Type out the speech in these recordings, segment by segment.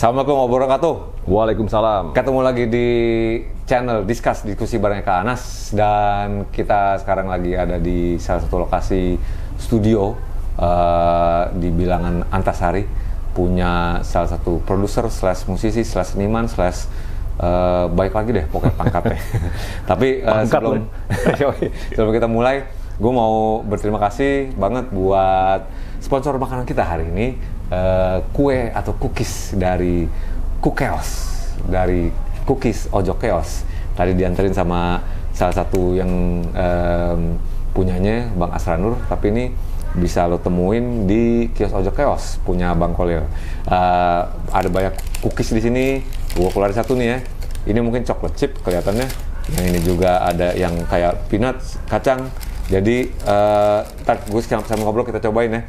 Assalamualaikum warahmatullahi wabarakatuh. Waalaikumsalam. Ketemu lagi di channel Discuss Diskusi bareng Kak Anas. Dan kita sekarang lagi ada di salah satu lokasi studio di bilangan Antasari. Punya salah satu produser slash musisi slash seniman slash baik lagi deh pokoknya pangkatnya. Tapi sebelum kita mulai, gue mau berterima kasih banget buat sponsor makanan kita hari ini, kue atau cookies dari Kukeos, dari Cookies Ojo Keos. Tadi dianterin sama salah satu yang punyanya Bang Asranur, tapi ini bisa lo temuin di kios Ojo Keos punya Bang Kolil. Ada banyak cookies di sini. Gue keluarin satu nih ya. Ini mungkin chocolate chip kelihatannya. Yang ini juga ada yang kayak peanuts, kacang. Jadi ntar gue sama ngobrol kita cobain ya.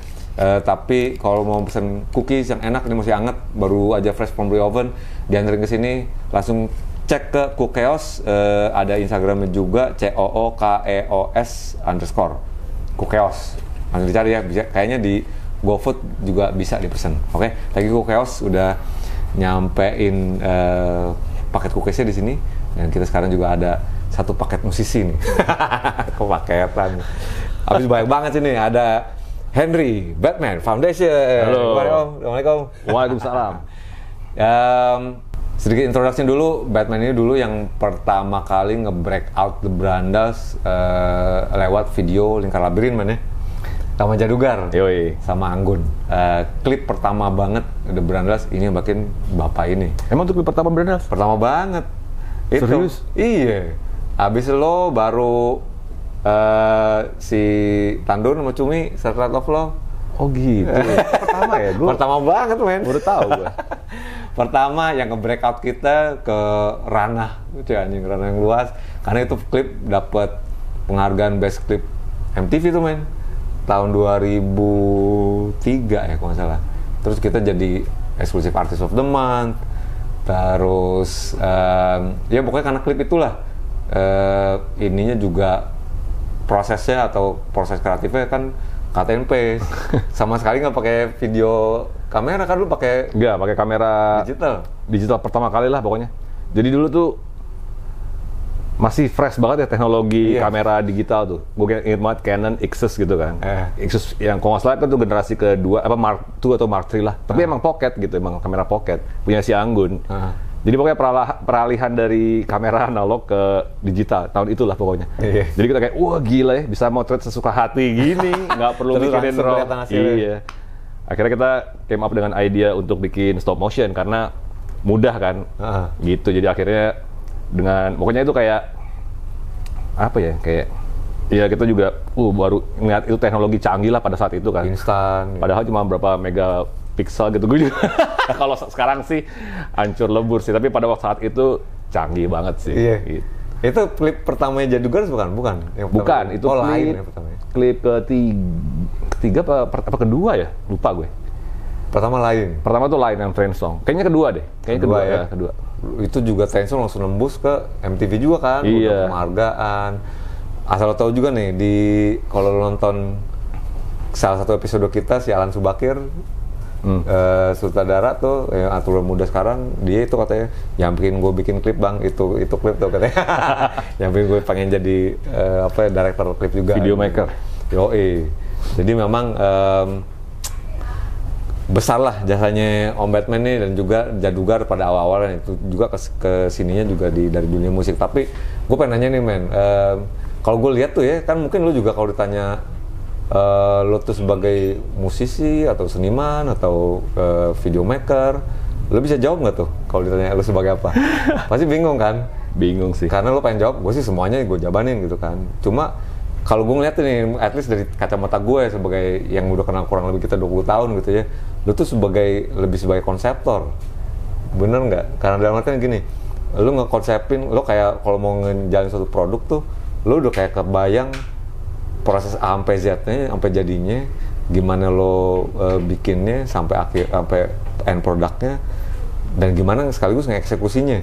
Tapi kalau mau pesen cookies yang enak, ini masih hangat, baru aja fresh from the oven, dianterin ke sini, langsung cek ke Kukeos. Ada Instagramnya juga, COOKEOS_. Kukeos. Langsung dicari ya, bisa, kayaknya di GoFood juga bisa dipesan. Oke, lagi Kukeos udah nyampein paket cookiesnya di sini, dan kita sekarang juga ada satu paket musisi nih. Kepaketan. Habis banyak banget sih nih, ada Henry Batman Foundation. Halo. Assalamualaikum. Waalaikumsalam. Sedikit introduction dulu. Batman ini dulu yang pertama kali nge-break out The Brandas lewat video Lingkar Labirin mana? Sama Jadugar. Yoi. Sama Anggun. Klip pertama banget The Brandas ini yang bikin bapak ini. Emang tuh klip pertama Brandas? Pertama banget. Serius? Iya. Abis lo baru si Tandur sama Cumi Secret of Love. Oh gitu. Pertama ya? Pertama banget men. Baru tahu gue. Pertama yang nge-breakout kita ke ranah, ranah yang luas. Karena itu klip dapat penghargaan Best Clip MTV tuh men. Tahun 2003 ya kalau nggak salah. Terus kita jadi Exclusive Artist of the Month. Terus ya pokoknya karena klip itulah ininya juga prosesnya atau proses kreatifnya kan KTNP. Sama sekali nggak pakai video kamera kan, lu pakai Nggak, pakai kamera digital pertama kali lah pokoknya. Jadi dulu tuh masih fresh banget ya teknologi kamera digital tuh. Gue inget banget Canon EXUS gitu kan. EXUS yang kalau nggak salah kan tuh generasi kedua, apa Mark II atau Mark III lah. Tapi emang pocket gitu, emang kamera pocket. Punya si Anggun. Jadi pokoknya peralihan dari kamera analog ke digital tahun itulah pokoknya. Jadi kita kayak wah gila ya, bisa motret sesuka hati gini, nggak perlu mikirin RAW. Iya. Akhirnya kita came up dengan idea untuk bikin stop motion karena mudah kan. Gitu. Jadi akhirnya dengan pokoknya itu kayak apa ya, kayak ya kita juga baru ngeliat itu teknologi canggih lah pada saat itu kan. Instan. Padahal cuma berapa megapiksel gitu gue juga. Kalau sekarang sih hancur lebur sih, tapi pada waktu saat itu canggih banget sih. Iya. Gitu. Itu klip pertamanya Jadugar bukan? Bukan, itu lain ya pertamanya. Klip ketiga apa kedua ya? Lupa gue. Pertama lain. Pertama tuh lain yang Friend Song. Kayaknya kedua deh. Kayaknya kedua. Itu juga Tension langsung nembus ke MTV juga kan. Iya. Udah penghargaan. Asal lo tahu juga nih, kalau lo nonton salah satu episode kita si Alan Subakir, sutradara tuh yang atur muda sekarang, dia itu katanya yang bikin klip bang, itu klip tuh katanya. Yang bikin gue pengen jadi director klip juga, video maker. Yoi. Jadi memang besar lah jasanya Om Batman nih, dan juga Jadugar pada awal-awalnya itu juga ke sininya juga dari dunia musik. Tapi gue pengen nanya nih men, kalau gue lihat tuh ya kan, mungkin lu juga kalau ditanya lo tuh sebagai musisi atau seniman atau video maker, lo bisa jawab nggak tuh kalau ditanya lo sebagai apa? Pasti bingung kan? Bingung sih. Karena lo pengen jawab, gue sih semuanya gue jabanin gitu kan. Cuma kalau gue ngeliat nih, at least dari kacamata gue sebagai yang udah kenal kurang lebih kita 20 tahun gitu ya, lo tuh lebih sebagai konseptor, bener nggak? Karena dalam artian gini, lo ngekonsepin, lo kayak kalau mau ngejalin suatu produk tuh, lo udah kayak kebayang proses A sampai Z-nya, sampai jadinya, gimana lo bikinnya sampai end produknya, dan gimana sekaligus ngeksekusinya.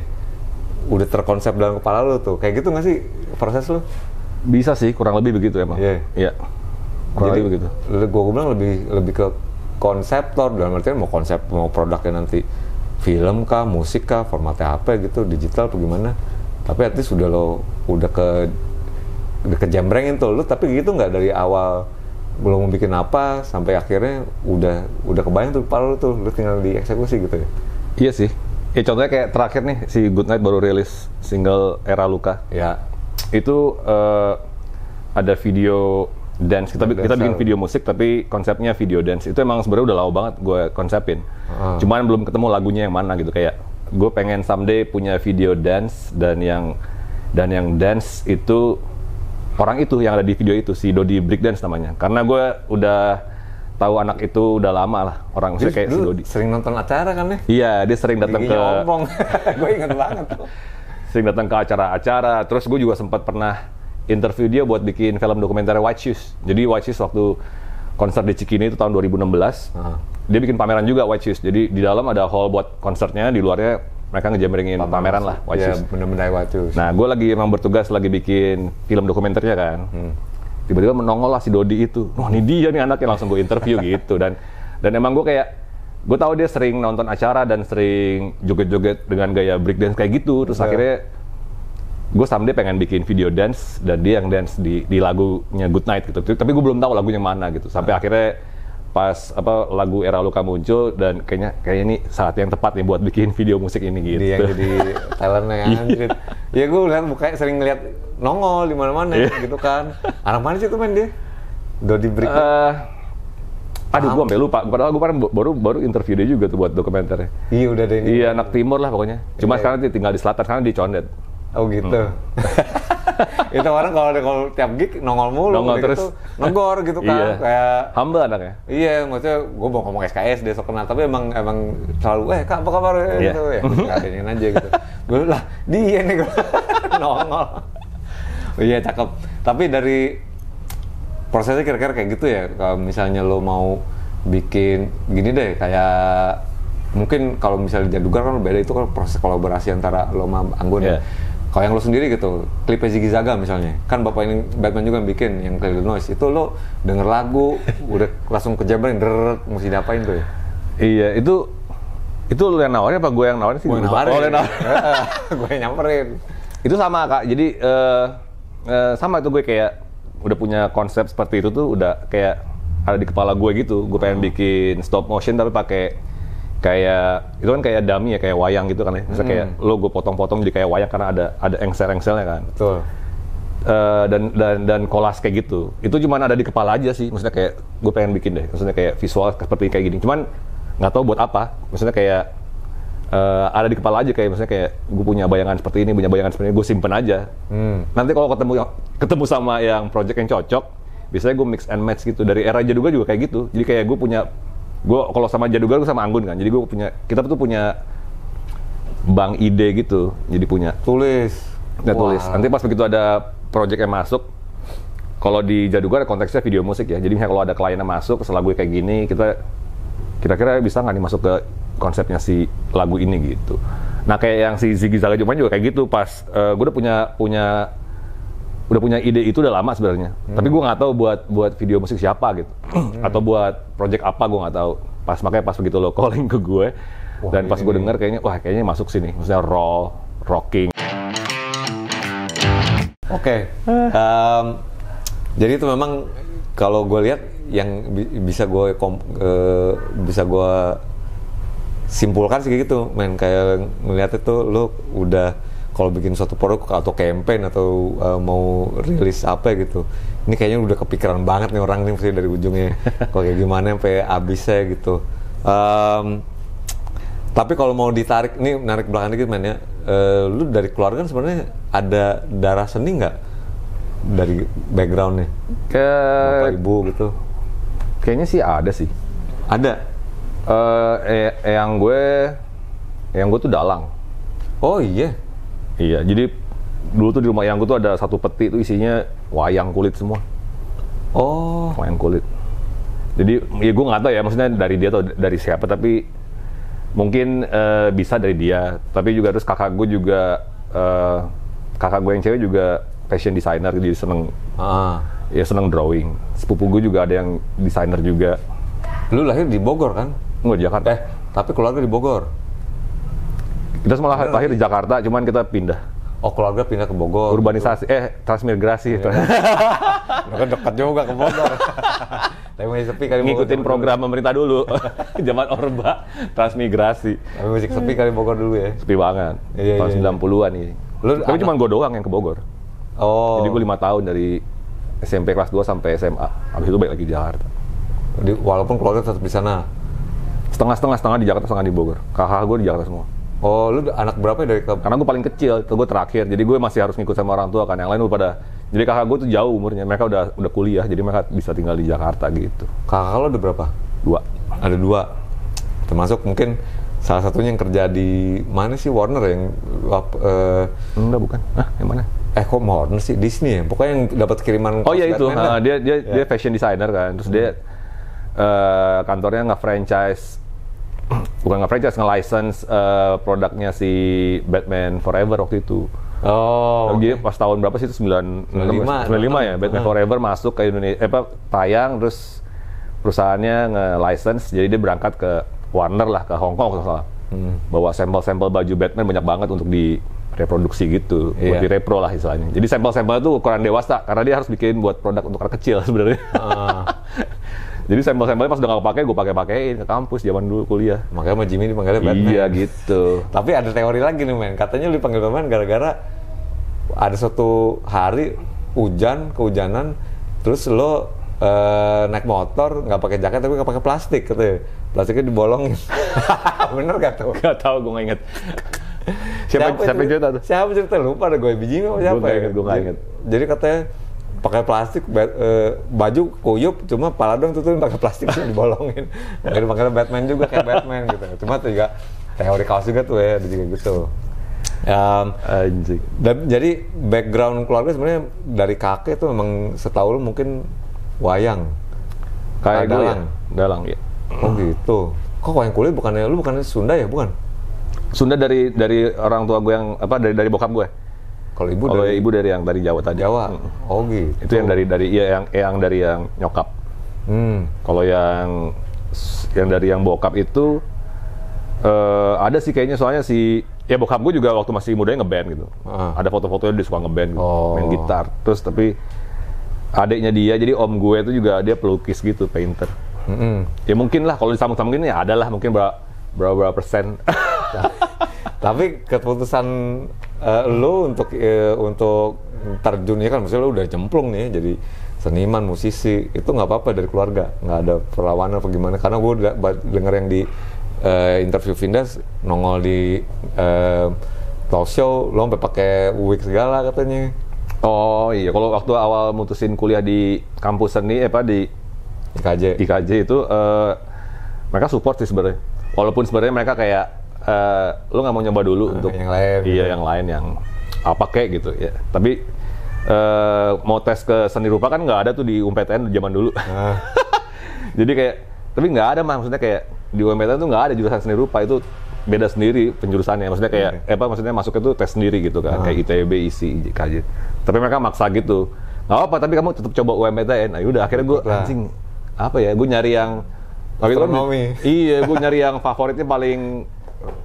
Udah terkonsep dalam kepala lo tuh, kayak gitu nggak sih proses lo? Bisa sih, kurang lebih begitu emang. Iya. Kurang lebih begitu. Gue bilang lebih ke konseptor, dalam artian mau konsep, mau produknya nanti film kah, musik kah, formatnya apa gitu, digital atau gimana. Tapi at least udah kejambrengin tuh lu, tapi gitu nggak dari awal belum mau bikin apa sampai akhirnya udah kebayang tuh kepala lu tinggal dieksekusi gitu ya. Iya sih. Ya contohnya kayak terakhir nih si Goodnight baru rilis single Era Luka. Ya. Itu ada video dance, kita bikin video musik tapi konsepnya video dance. Itu emang sebenarnya udah lama banget gue konsepin. Cuman belum ketemu lagunya yang mana gitu. Kayak gue pengen someday punya video dance dan yang dance itu orang itu yang ada di video itu, si Dodi Breakdance namanya. Karena gue udah tahu anak itu udah lama lah, orang maksudnya kayak si Dodi. Sering nonton acara kan ya? Iya, dia sering datang ke... Gue inget banget tuh. Sering datang ke acara-acara, terus gue juga sempat pernah interview dia buat bikin film dokumenter White Shoes. Jadi White Shoes waktu konser di Cikini itu tahun 2016, dia bikin pameran juga White Shoes. Jadi di dalam ada hall buat konsernya, di luarnya mereka ngejamrengin pameran lah White Shoes. Bener-bener White Shoes. Nah, gue lagi emang bertugas lagi bikin film dokumenternya kan. Tiba-tiba menongol lah si Dodi itu. Wah, ini dia nih anaknya, langsung gue interview gitu. Dan emang gue kayak, gue tahu dia sering nonton acara dan sering joget-joget dengan gaya breakdance kayak gitu. Terus akhirnya gue someday pengen bikin video dance dan dia yang dance di lagunya Goodnight gitu. Tapi gue belum tahu lagunya mana gitu. Sampai akhirnya pas lagu Era Luka muncul dan kayaknya ini saat yang tepat nih buat bikin video musik ini gitu. Dia yang jadi talentnya anjir. Ya gue lihat mukanya sering ngeliat nongol di mana-mana gitu kan. Anak mana sih itu main dia? Dodi Breakdance. Aduh, gue sampai lupa. Padahal gue baru interview dia juga tuh buat dokumenternya. Iya, udah deh. Iya, anak timur lah pokoknya. Cuma sekarang dia tinggal di selatan, sekarang di Condet. Oh gitu. Itu orang kalau tiap gig nongol mulu, terus gitu, negor gitu kan. Iya. Kayak humble anaknya. Iya, maksudnya gue mau ngomong SKS dia sok kenal, tapi emang selalu Kak apa kabar gitu ya. Ngadenin aja gitu. Gue lah dia nih gue nongol. Iya, cakep. Tapi dari prosesnya kira-kira kayak gitu ya. Kalau misalnya lo mau bikin gini deh, kayak mungkin kalau misalnya Jadugar kan beda, itu kan proses kolaborasi antara lo sama Anggun ya. Kalau yang lo sendiri gitu, klipnya Ziggy Zaga misalnya, kan bapak ini Batman juga yang bikin, yang Clear the Noise, itu lo denger lagu, udah langsung kejabring, mesti diapain tuh ya? Iya, itu lo yang nawarin apa gue yang nawarin sih? Gue nawarin. Gue yang nyamperin. Itu sama Kak, jadi sama itu gue kayak udah punya konsep seperti itu tuh, udah kayak ada di kepala gue gitu. Gue pengen bikin stop motion tapi pakai kayak itu kan kayak dummy ya, kayak wayang gitu kan ya. Misalnya kayak lo gue potong-potong jadi kayak wayang karena ada engsel-engselnya kan. Betul. Dan kolas kayak gitu. Itu cuma ada di kepala aja sih. Maksudnya kayak gue pengen bikin deh. Maksudnya kayak visual seperti kayak gini. Cuman nggak tahu buat apa. Maksudnya kayak ada di kepala aja, kayak maksudnya kayak gue punya bayangan seperti ini, gue simpen aja. Nanti kalau ketemu sama yang project yang cocok, biasanya gue mix and match gitu. Dari era Jaduga juga kayak gitu. Jadi kayak gue kalau sama Jaduga gue sama Anggun kan, jadi kita tuh punya bank ide gitu, jadi punya tulis. Nanti pas begitu ada project yang masuk, kalau di Jaduga konteksnya video musik ya, jadi misalnya kalau ada kliennya masuk setelah gue kayak gini, kita kira-kira bisa nggak nih masuk ke konsepnya si lagu ini gitu. Nah kayak yang si Ziggy Zaga juga kayak gitu, pas gue udah punya ide itu udah lama sebenarnya. Tapi gue nggak tahu buat video musik siapa gitu, atau buat project apa gue nggak tahu. Makanya pas begitu lo calling ke gue, dan pas gue denger kayaknya masuk sini, maksudnya rocking. Oke. Jadi itu memang kalau gue lihat yang bisa gue simpulkan sih gitu, kayak ngeliat itu lo udah kalau bikin suatu produk atau campaign atau mau rilis apa gitu, ini kayaknya udah kepikiran banget nih orang nih mesti dari ujungnya kok kayak gimana sampai habisnya gitu. Tapi kalau mau ditarik, ini narik belakang dikit ya, lu dari keluarga sebenarnya ada darah seni nggak dari backgroundnya? Bapak ibu gitu? Kayaknya sih ada sih. Ada. Yang gue tuh dalang. Oh iya. Iya, jadi dulu tuh di rumah yang gue tuh ada satu peti tuh isinya wayang kulit semua. Oh, wayang kulit. Jadi ya gue nggak tahu ya, maksudnya dari dia atau dari siapa, tapi mungkin bisa dari dia. Tapi juga terus kakak gue yang cewek juga fashion designer, jadi seneng drawing. Sepupu gue juga ada yang desainer juga. Lu lahir di Bogor kan? Enggak, di Jakarta. Tapi keluarga di Bogor. Kita semua lahir di Jakarta, cuman kita pindah. Oh, keluarga pindah ke Bogor. Urbanisasi, transmigrasi. Kan dekat juga ke Bogor. Tapi masih sepi kali. Ngikutin program pemerintah dulu. Zaman Orba, transmigrasi. Tapi masih sepi kali Bogor dulu ya. Sepi banget. Tahun 90-an ini. Tapi cuma gue doang yang ke Bogor. Oh. Jadi gue 5 tahun dari SMP kelas 2 sampai SMA. Habis itu balik lagi di Jakarta. Walaupun keluarga tetap di sana. Setengah di Jakarta, setengah di Bogor. Kakak gue di Jakarta semua. Oh, lu anak berapa dari Karena gue paling kecil, gue terakhir. Jadi gue masih harus ngikut sama orang tua kan. Yang lain udah pada. Jadi kakak gue tuh jauh umurnya. Mereka udah kuliah, jadi mereka bisa tinggal di Jakarta gitu. Kakak lo ada berapa? 2. Ada 2. Termasuk mungkin salah satunya yang kerja di mana sih, Warner yang enggak, bukan. Yang mana? Kok Warner sih? Disney ya? Pokoknya yang dapat kiriman. Oh iya itu. Dia fashion designer kan. Terus dia kantornya nge-franchise, bukan nge-franchise, nge-license produknya si Batman Forever waktu itu. Oh. Jadi pas tahun berapa sih itu? 95 ya. Batman Forever masuk ke Indonesia, tayang, terus perusahaannya nge-license, jadi dia berangkat ke Warner lah, ke Hong Kong kalau salah. Bawa sampel-sampel baju Batman banyak banget untuk direproduksi gitu, buat direpro lah istilahnya. Jadi sampel-sampelnya tuh ukuran dewasa, karena dia harus bikin buat produk untuk anak kecil sebenarnya. Jadi sampel-sampelnya pas udah nggak kepake, gue pakein ke kampus zaman dulu kuliah. Makanya sama Jimmy dipanggilnya Batman. Iya gitu. Tapi ada teori lagi nih, men. Katanya lu dipanggil Batman gara-gara ada suatu hari kehujanan, terus lo naik motor nggak pakai jaket tapi nggak pakai plastik, katanya. Plastiknya dibolongin. Bener gak tuh? Gak tau, gue nggak inget. Siapa cerita tuh? Siapa cerita? Lupa ada gue Jimmy apa siapa ya? Gue nggak inget. Jadi katanya pakai plastik, baju kuyup, cuma pala dong tuh pakai plastik sih dibolongin. Makanya dipanggilnya Batman juga, kayak Batman gitu. Cuma tuh juga teori kaos juga tuh ya, ada juga gitu. Anjing. Jadi background keluarga sebenarnya dari kakek tuh memang setahu lu mungkin wayang. Kayak dalang. Dalang ya. Oh gitu. Kok wayang kulit bukannya lu bukannya Sunda ya, bukan? Sunda dari orang tua gue yang dari bokap gue. Kalau ibu dari yang dari Jawa tadi. Jawa. Oh gitu. Itu yang dari yang nyokap. Kalau yang dari yang bokap itu ada sih kayaknya, soalnya bokap gue juga waktu masih mudanya ngeband gitu. Ada foto-fotonya dia suka ngeband gitu, main gitar. Terus tapi adiknya dia, jadi om gue itu juga dia pelukis gitu, painter. Ya mungkin lah kalau disambung-sambungin ya ada lah mungkin berapa persen. Tapi keputusan lo untuk terjun ya kan, maksudnya lo udah cemplung nih jadi seniman, musisi, itu nggak apa-apa dari keluarga, nggak ada perlawanan apa gimana? Karena gue denger yang di interview Vindas nongol di talk show, lo sampai pakai wig segala katanya. Oh iya, kalau waktu awal mutusin kuliah di kampus seni di IKJ itu mereka support sih sebenarnya. Walaupun sebenarnya mereka kayak lo nggak mau nyoba dulu untuk yang lain. Iya, yang lain yang apa kayak gitu ya. Tapi mau tes ke seni rupa kan nggak ada tuh di UMPTN zaman dulu. Jadi kayak, tapi nggak ada maksudnya kayak di UMPTN tuh nggak ada jurusan seni rupa, itu beda sendiri penjurusannya. Maksudnya kayak maksudnya masuknya tuh tes sendiri gitu kan, kayak ITB, ISI, IKJ. Tapi mereka maksa gitu. Nggak apa, tapi kamu tetap coba UMPTN. Nah, udah akhirnya gue anjing apa ya? Gue nyari yang astronomi. Iya, gue nyari yang favoritnya paling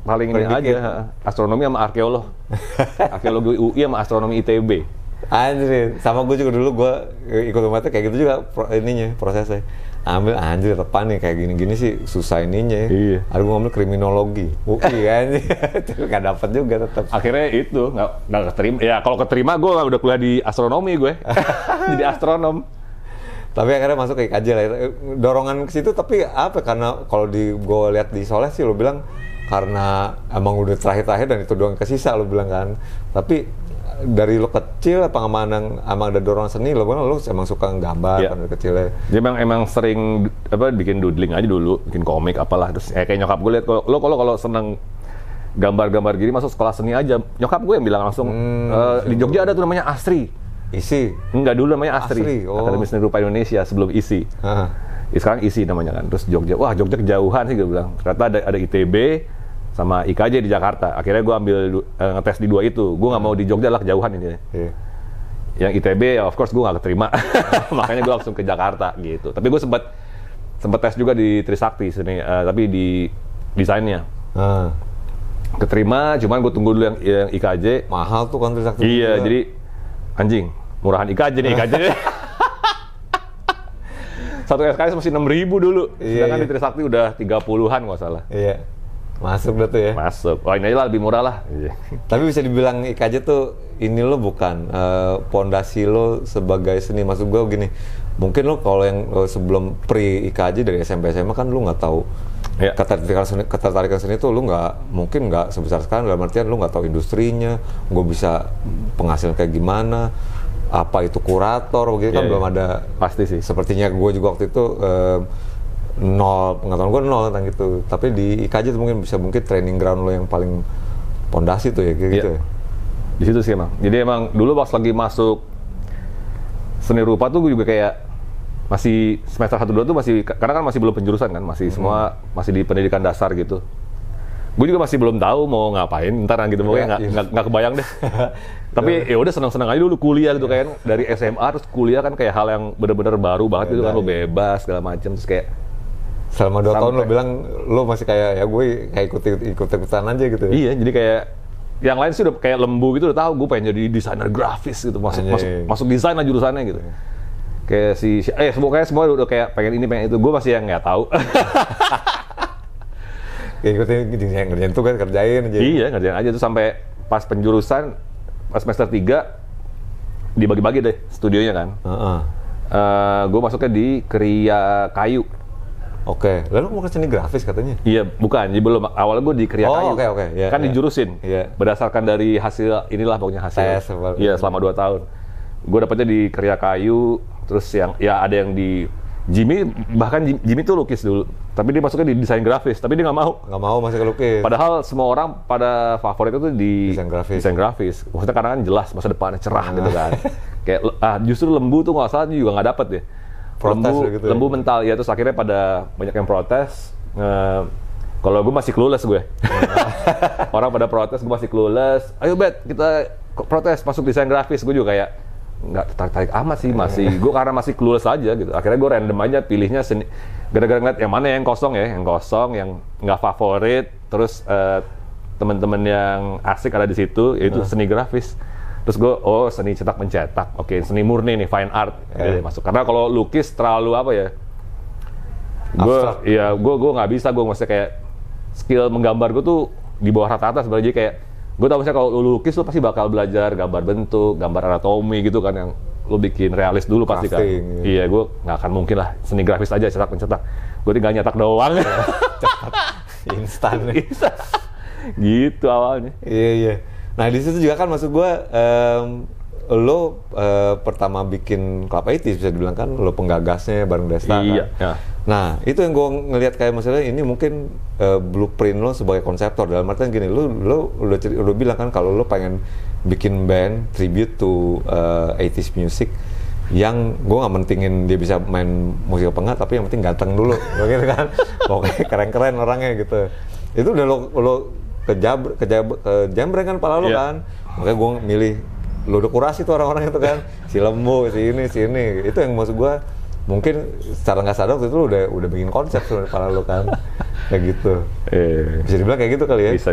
ini aja, astronomi sama arkeologi UI sama astronomi ITB. Anjir, sama gue juga dulu gue ikut UMT kayak gitu juga prosesnya. Ambil anjir tepan nih kayak gini-gini sih susah ininya. Iya. Ada gue ngambil kriminologi. UI anjir. Tapi nggak dapat juga tetap. Akhirnya itu nggak keterima. Ya kalau keterima gue udah kuliah di astronomi gue. Jadi astronom. Tapi akhirnya masuk ke IKJ lah. Dorongan ke situ tapi apa? Karena kalau gue lihat di Soleh sih lo bilang karena emang udah terakhir-terakhir dan itu doang kesisa lo bilang kan. Tapi dari lo kecil apa emang ada dorongan seni lo emang suka gambar kan dari kecilnya? Dia emang sering bikin doodling aja dulu, bikin komik apalah. Terus kayak nyokap gue lihat kalau seneng gambar-gambar gini masuk sekolah seni aja. Nyokap gue yang bilang langsung di Jogja ada tuh namanya ASRI. ISI? Enggak, dulu namanya ASRI. Akademi Seni Rupa Indonesia sebelum ISI. Sekarang ISI namanya kan. Terus Jogja, wah Jogja kejauhan sih gue bilang. Ternyata ada ITB sama IKJ di Jakarta. Akhirnya gue ambil ngetes di 2 itu. Gue nggak mau di Jogja lah, kejauhan ini. Yang ITB ya of course gue nggak keterima. Makanya gue langsung ke Jakarta gitu. Tapi gue sempat tes juga di Trisakti sini, tapi di desainnya. Keterima, cuman gue tunggu dulu yang IKJ. Mahal tuh kan Trisakti. Iya, jadi anjing, murahan IKJ nih IKJ. Satu SKS masih 6.000 dulu. Sedangkan di Trisakti udah 30-an nggak salah. Iya. Masuk dah tuh ya. Masuk. Oh ini aja lah lebih murah lah. Tapi bisa dibilang IKJ tuh ini lo bukan pondasi lo sebagai seni. Maksud gue gini, mungkin lo kalau yang sebelum pre IKJ dari SMP SMA kan lo nggak tahu ketertarikan seni tuh lo mungkin nggak sebesar sekarang, dalam artian lo nggak tahu industrinya, gue bisa penghasilan kayak gimana, apa itu kurator begitu kan belum ada. Pasti sih. Sepertinya gue juga waktu itu nol, pengetahuan gue nol tentang itu. Tapi di IKJ itu mungkin training ground lo yang paling pondasi tuh ya kayak gitu. Di situ sih emang. Jadi emang dulu pas lagi masuk seni rupa tuh gue juga kayak masih semester 1-2 tuh masih, karena kan masih belum penjurusan kan, masih semua masih di pendidikan dasar gitu. Gue juga masih belum tahu mau ngapain ntar gitu, pokoknya nggak kebayang deh. Tapi ya udah senang-senang aja dulu kuliah gitu kan, dari SMA terus kuliah kan kayak hal yang bener-bener baru banget gitu kan, lo bebas segala macam, terus kayak selama 2 tahun lo bilang lo masih kayak ya gue kayak ikut-ikutan aja gitu. Iya, jadi kayak yang lain sih udah kayak lembu gitu, udah tahu gue pengen jadi desainer grafis gitu, masuk desain aja jurusannya gitu. Kayak semua udah kayak pengen ini pengen itu, gue masih yang nggak tahu. Kayak ikutin ngerjain tuh kan, kerjain aja. Iya, ngerjain aja tuh sampai pas penjurusan, pas semester 3 dibagi-bagi deh studionya kan. Gue masuknya di Kriya Kayu. Oke, lalu mau ke seni grafis katanya? Iya, bukan, jadi belum. Awalnya gue di Kriya Kayu. Oke. Yeah, kan dijurusin. Berdasarkan dari hasil inilah pokoknya hasil. Iya, selama 2 tahun. Gue dapetnya di Kriya Kayu, terus yang ya ada yang di Jimmy, bahkan Jimmy tuh lukis dulu, tapi dia masuknya di desain grafis, tapi dia nggak mau masuk ke lukis. Padahal semua orang pada favorit itu di desain grafis. Maksudnya karena kan jelas masa depannya cerah gitu kan. Kayak justru lembu tuh nggak salah juga nggak dapet ya. Lembu mental ya, terus akhirnya pada banyak yang protes. Kalau gue masih clueless gue. Orang pada protes, gue masih clueless. Ayo Bet, kita protes masuk desain grafis. Gue juga kayak nggak tertarik amat sih, gue karena masih clueless aja gitu. Akhirnya gue random aja pilihnya seni, gara-gara ngeliat yang mana yang kosong, yang nggak favorit, terus teman-teman yang asik ada di situ, yaitu seni grafis. Terus gue seni cetak mencetak, oke, seni murni nih, fine art, masuk. Karena kalau lukis terlalu apa ya, gue nggak bisa, gue maksudnya kayak skill menggambar gue tuh di bawah rata-rata sebenarnya. Jadi kayak gue tau misalnya kalau lu lukis lu pasti bakal belajar gambar bentuk, gambar anatomi gitu kan, yang lu bikin realis dulu pasti kan. Iya, gue nggak akan mungkin lah seni grafis aja cetak mencetak. Gue tinggal nyetak doang. Cepat, instan. Gitu awalnya. Iya. Nah di situ juga kan maksud gue, lo pertama bikin Club 80s bisa dibilang kan, lo penggagasnya bareng Desta kan. Iya. Nah itu yang gue ngelihat kayak maksudnya ini mungkin blueprint lo sebagai konseptor, dalam artian gini, lo udah bilang kan kalau lo pengen bikin band tribute to 80s music yang gue nggak mentingin dia bisa main musik apa enggak, tapi yang penting ganteng dulu, begitu kan. Pokoknya keren-keren orangnya gitu. Itu udah lo kejambreng kan pala lo kan. Makanya gue milih, lo udah kurasi tuh orang-orang itu kan, si lembu, si ini. Itu yang maksud gue, mungkin secara nggak sadar waktu itu lo udah bikin konsep tuh pala lo kan. Kayak gitu. Bisa dibilang kayak gitu kali ya? Bisa.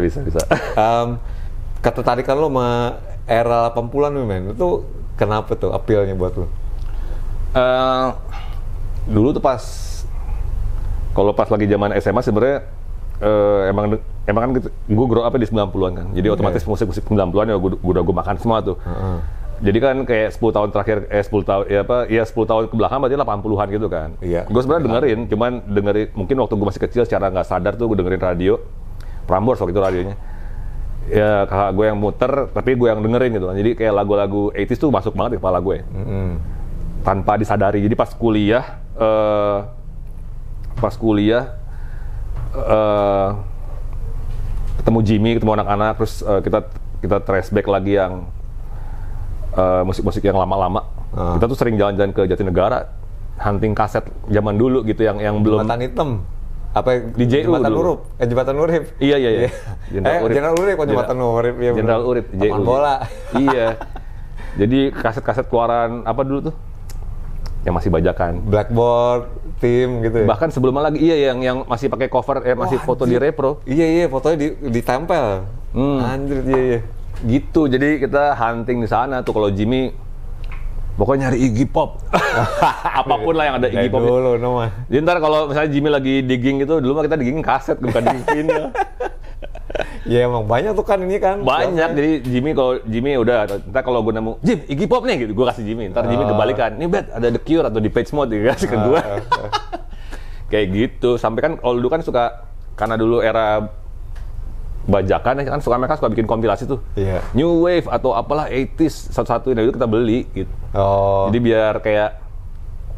Ketertarikan lo sama era 80-an nih men, itu kenapa tuh appeal-nya buat lo? Dulu tuh kalau pas lagi zaman SMA sebenarnya emang kan gue grow up di 90-an kan, jadi otomatis musik 90-an ya gue makan semua tuh. Jadi kan kayak 10 tahun terakhir, 10 tahun ke belakang berarti 80-an gitu kan. Gue sebenarnya dengerin mungkin waktu gue masih kecil secara nggak sadar tuh gue dengerin radio Prambors waktu itu radionya. Ya kakak gue yang muter, tapi gue yang dengerin gitu kan. Jadi kayak lagu-lagu 80s tuh masuk banget di kepala gue. Tanpa disadari. Jadi pas kuliah ketemu Jimmy, ketemu anak-anak, terus kita trace back lagi yang musik-musik yang lama-lama. Kita tuh sering jalan-jalan ke Jatinegara, hunting kaset zaman dulu gitu yang belum. Jembatan Hitam. Apa di JU Jembatan Urip? Jembatan Urip. Iya. Jenderal Urip kok Jembatan Urip. Iya. Jenderal Urip, JU. Bola. Iya. Jadi kaset-kaset keluaran apa dulu tuh? Yang masih bajakan. Blackboard, tim gitu ya. Bahkan sebelumnya lagi yang masih pakai cover masih foto di repro. Iya fotonya ditempel. Anjir iya. Gitu. Jadi kita hunting di sana tuh. Kalau Jimmy pokoknya nyari Iggy Pop. Apapun lah yang ada Iggy Pop. Dulu nama. Jadi ntar kalau misalnya Jimmy lagi digging gitu, dulu mah kita digging kaset bukan digging vinyl. Ya emang banyak tuh kan ini kan. Banyak. Jadi kalau Jimmy udah, ntar kalau gue nemu Jim Iggy Pop nih gitu, gue kasih Jimmy. Ntar Jimmy kebalikan, nih bet ada The Cure atau Depeche Mode gitu, kasih ke gue. Kayak gitu. Sampai kan kalau dulu kan suka, karena dulu era bajakan kan mereka suka bikin kompilasi tuh. Iya. New Wave atau apalah 80s satu-satu dari itu kita beli gitu. Jadi biar kayak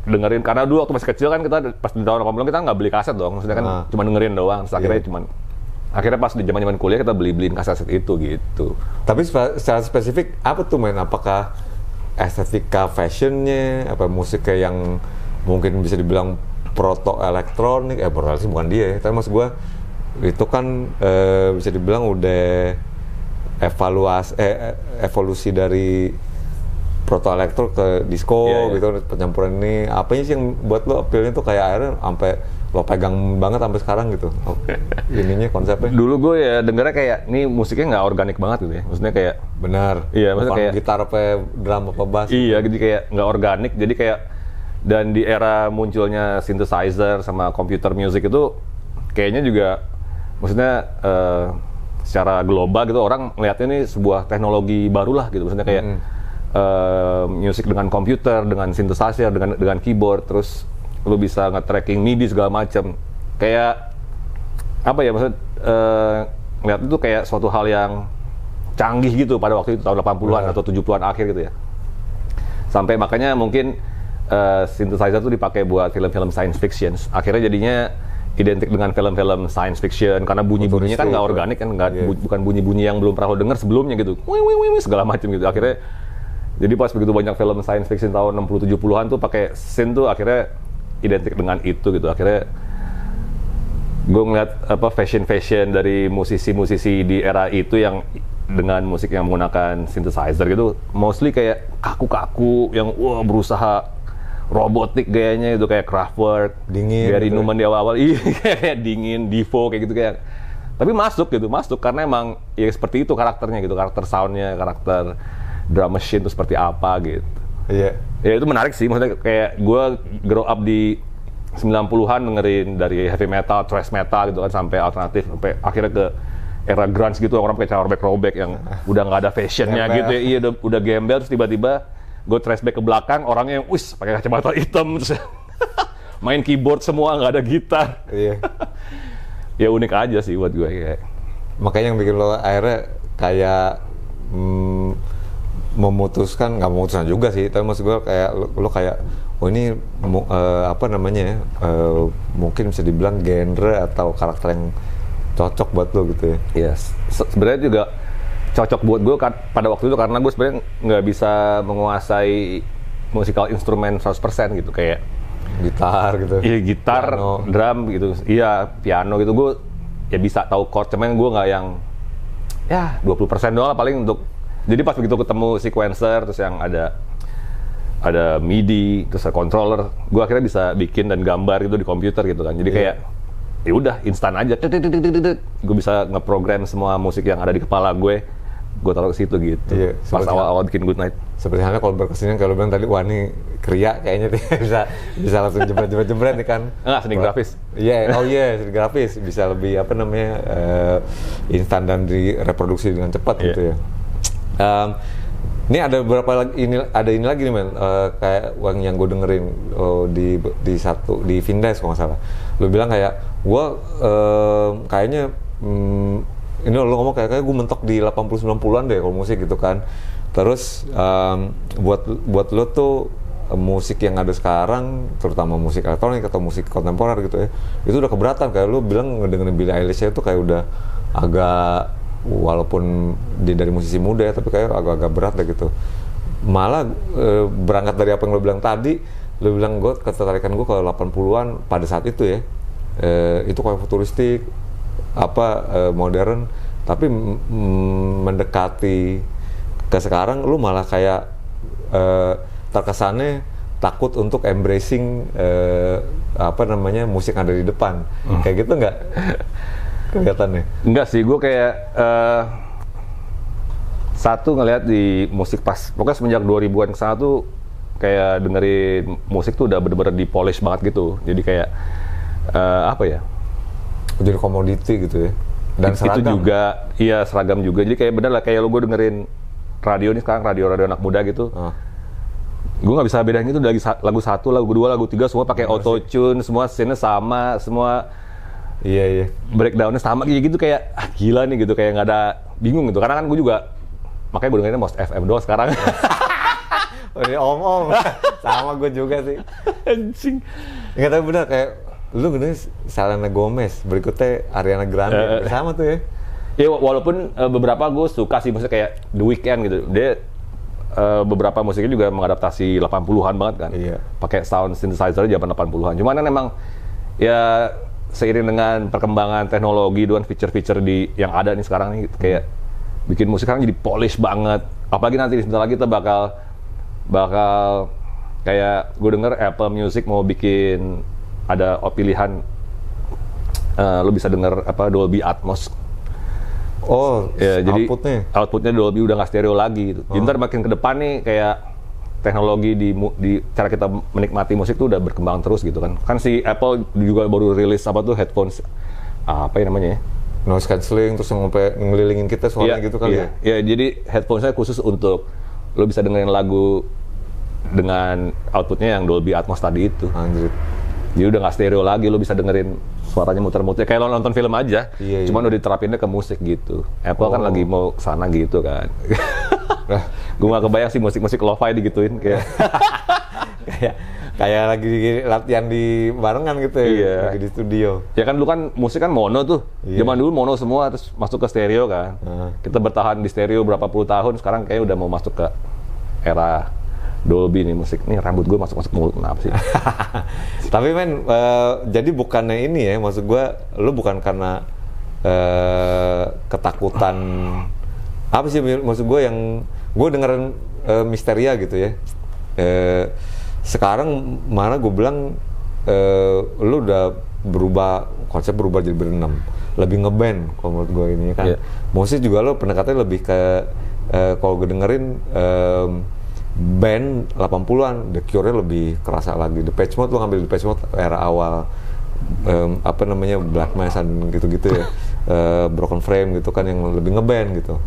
dengerin, karena dulu waktu masih kecil kan kita pas di tahun 80 kita nggak beli kaset dong, maksudnya kan cuma dengerin doang. Terus akhirnya pas di zaman kuliah kita beliin kaset itu gitu. Tapi secara spesifik apa tuh men? Apakah estetika fashionnya, apa musiknya yang mungkin bisa dibilang proto elektronik? Proto bukan dia, tapi maksud gue itu kan bisa dibilang udah evolusi dari proto elektro ke disco gitu, pencampuran ini. Apanya sih yang buat lo appeal-nya tuh kayak akhirnya sampai lo pegang banget sampai sekarang gitu? Ininya konsepnya. Dulu gue ya dengernya kayak ini musiknya nggak organik banget gitu ya. Maksudnya kayak benar. Iya, maksudnya kayak gitar apa drum apa bass. Iya, jadi kayak nggak organik. Jadi kayak dan di era munculnya synthesizer sama computer music itu kayaknya juga maksudnya secara global gitu orang melihatnya ini sebuah teknologi baru lah gitu. Maksudnya kayak musik dengan komputer, dengan synthesizer, dengan keyboard, terus lu bisa nge-tracking MIDI segala macam. Kayak apa ya, maksud ngeliat itu kayak suatu hal yang canggih gitu pada waktu itu tahun 80-an atau 70-an akhir gitu ya. Sampai makanya mungkin synthesizer tuh dipakai buat film-film science fiction. Akhirnya jadinya identik dengan film-film science fiction karena bunyi-bunyinya kan nggak organik kan, bukan bunyi-bunyi yang belum pernah lo denger sebelumnya gitu. Segala macam gitu. Akhirnya jadi pas begitu banyak film science fiction tahun 60-70-an tuh pakai synth tuh akhirnya identik dengan itu gitu. Akhirnya gue ngeliat apa fashion dari musisi-musisi di era itu yang dengan musik yang menggunakan synthesizer gitu, mostly kayak kaku-kaku yang berusaha robotik gayanya itu, kayak Kraftwerk, dingin, Gary gitu. Numan di awal-awal, kayak dingin, Devo kayak gitu kayak. Tapi masuk karena emang ya seperti itu karakternya gitu, karakter soundnya, karakter drum machine itu seperti apa gitu. Iya. Ya itu menarik sih, maksudnya kayak gue grow up di 90-an dengerin dari heavy metal, thrash metal gitu kan, sampai alternatif, sampai akhirnya ke era grunge gitu, orang pakai cara robek-robek yang udah nggak ada fashionnya gitu ya, iya udah gembel, terus tiba-tiba gue trace back ke belakang, orangnya yang pakai kacamata hitam, terus main keyboard semua, nggak ada gitar. Iya. Ya unik aja sih buat gue kayak. Makanya yang bikin lo akhirnya kayak memutuskan juga sih, tapi maksud gue kayak lo kayak ini apa namanya ya, mungkin bisa dibilang genre atau karakter yang cocok buat lo gitu ya. Yes. Sebenarnya juga cocok buat gue pada waktu itu karena gue sebenarnya nggak bisa menguasai musikal instrumen 100% gitu, kayak gitar gitu. Iya, gitar, piano, drum gitu. Iya, piano gitu gue ya bisa tahu chord, cuman gue nggak yang ya 20% doang lah paling untuk. Jadi pas begitu ketemu sequencer terus yang ada MIDI, terus ada controller, gue akhirnya bisa bikin dan gambar gitu di komputer gitu kan. Jadi kayak ya udah instan aja, gue bisa ngeprogram semua musik yang ada di kepala gue taruh ke situ gitu. Iya, pas awal-awal bikin Good Night. Seperti halnya kalau berkesenian, kalau bilang tadi, wah ini kriya kayaknya bisa langsung jebret nih kan. Enggak, seni grafis. Iya, seni grafis bisa lebih apa namanya instan dan direproduksi dengan cepat gitu ya. Ini ada beberapa lagi ini lagi nih men, kayak yang gue dengerin di Vindes kalau nggak salah. Lo bilang kayak gue kayaknya ini lo ngomong kayak gue mentok di 80-90-an deh kalau musik gitu kan. Terus buat lo tuh musik yang ada sekarang, terutama musik elektronik atau musik kontemporer gitu ya, itu udah keberatan. Kayak lo bilang ngedengerin Billie Eilish itu kayak udah agak, walaupun dia dari musisi muda ya, tapi kayak agak-agak berat deh gitu. Malah berangkat dari apa yang lo bilang tadi, lo bilang gue ketertarikan gue ke 80-an pada saat itu ya, itu kayak futuristik, modern, tapi mendekati ke sekarang, lo malah kayak terkesannya takut untuk embracing musik yang ada di depan. Kayak gitu nggak kelihatannya? Enggak sih, gue kayak satu ngelihat di musik pas, pokoknya semenjak 2000-an ke sana tuh kayak dengerin musik tuh udah bener-bener di-polish banget gitu. Jadi kayak jadi komoditi gitu ya. Dan seragam. Itu juga, iya seragam juga. Jadi kayak bener lah, kayak lo gue dengerin radio nih sekarang, radio anak muda gitu. Gue nggak bisa bedain itu dari lagu 1, lagu 2, lagu 3 semua pakai auto tune, semua scene sama, semua iya breakdownnya sama gitu kayak gila nih gitu, kayak nggak ada, bingung gitu. Karena kan gue juga makanya gue dengerinnya Most FM doang sekarang. Ini om sama gue juga sih. Anjing. Nggak tahu bener kayak lu bener Selena Gomez, berikutnya Ariana Grande sama tuh ya. Ya walaupun beberapa gue suka sih, maksudnya kayak The Weeknd gitu. Dia beberapa musiknya juga mengadaptasi 80-an banget kan. Iya. Pakai sound synthesizer zaman 80-an. Cuman kan emang ya seiring dengan perkembangan teknologi dan feature-feature yang ada nih sekarang nih kayak bikin musik sekarang jadi polish banget. Apalagi nanti sebentar lagi kita bakal kayak gue denger Apple Music mau bikin ada pilihan lo bisa denger Dolby Atmos. Oh, ya, jadi outputnya Dolby udah nggak stereo lagi gitu. Jadi ntar makin ke depan nih kayak teknologi di cara kita menikmati musik tuh udah berkembang terus gitu kan. Kan si Apple juga baru rilis headphones apa ya namanya ya? Noise cancelling, terus ngelilingin kita suaranya gitu kali ya? Iya, jadi headphones-nya khusus untuk lo bisa dengerin lagu dengan outputnya yang Dolby Atmos tadi itu. Anjir. Jadi udah nggak stereo lagi, lo bisa dengerin suaranya muter-muter. Kayak lo nonton film aja, cuman udah diterapinnya ke musik gitu. Apple kan lagi mau kesana gitu kan. Gue nggak kebayang sih musik-musik lo-fi digituin kayak. kayak lagi latihan di barengan gitu ya, lagi di studio. Ya kan dulu kan musik kan mono tuh. Zaman dulu mono semua, terus masuk ke stereo kan. Kita bertahan di stereo berapa puluh tahun, sekarang kayak udah mau masuk ke era Dolby nih musik. Nih rambut gue masuk mulut, kenapa sih? Tapi men, jadi bukannya ini ya, maksud gue, lu bukan karena ketakutan, apa sih maksud gue yang, gue dengerin Misteria gitu ya. Sekarang mana gue bilang lu udah konsep berubah jadi berenam, lebih ngeband kalau menurut gue ini kan. Musik juga lo pendekatannya lebih ke kalau gue dengerin band 80-an, The Cure-nya lebih kerasa lagi. Depeche Mode, lo ngambil Depeche Mode era awal Black Mass gitu-gitu ya. Broken Frame gitu kan yang lebih ngeband gitu.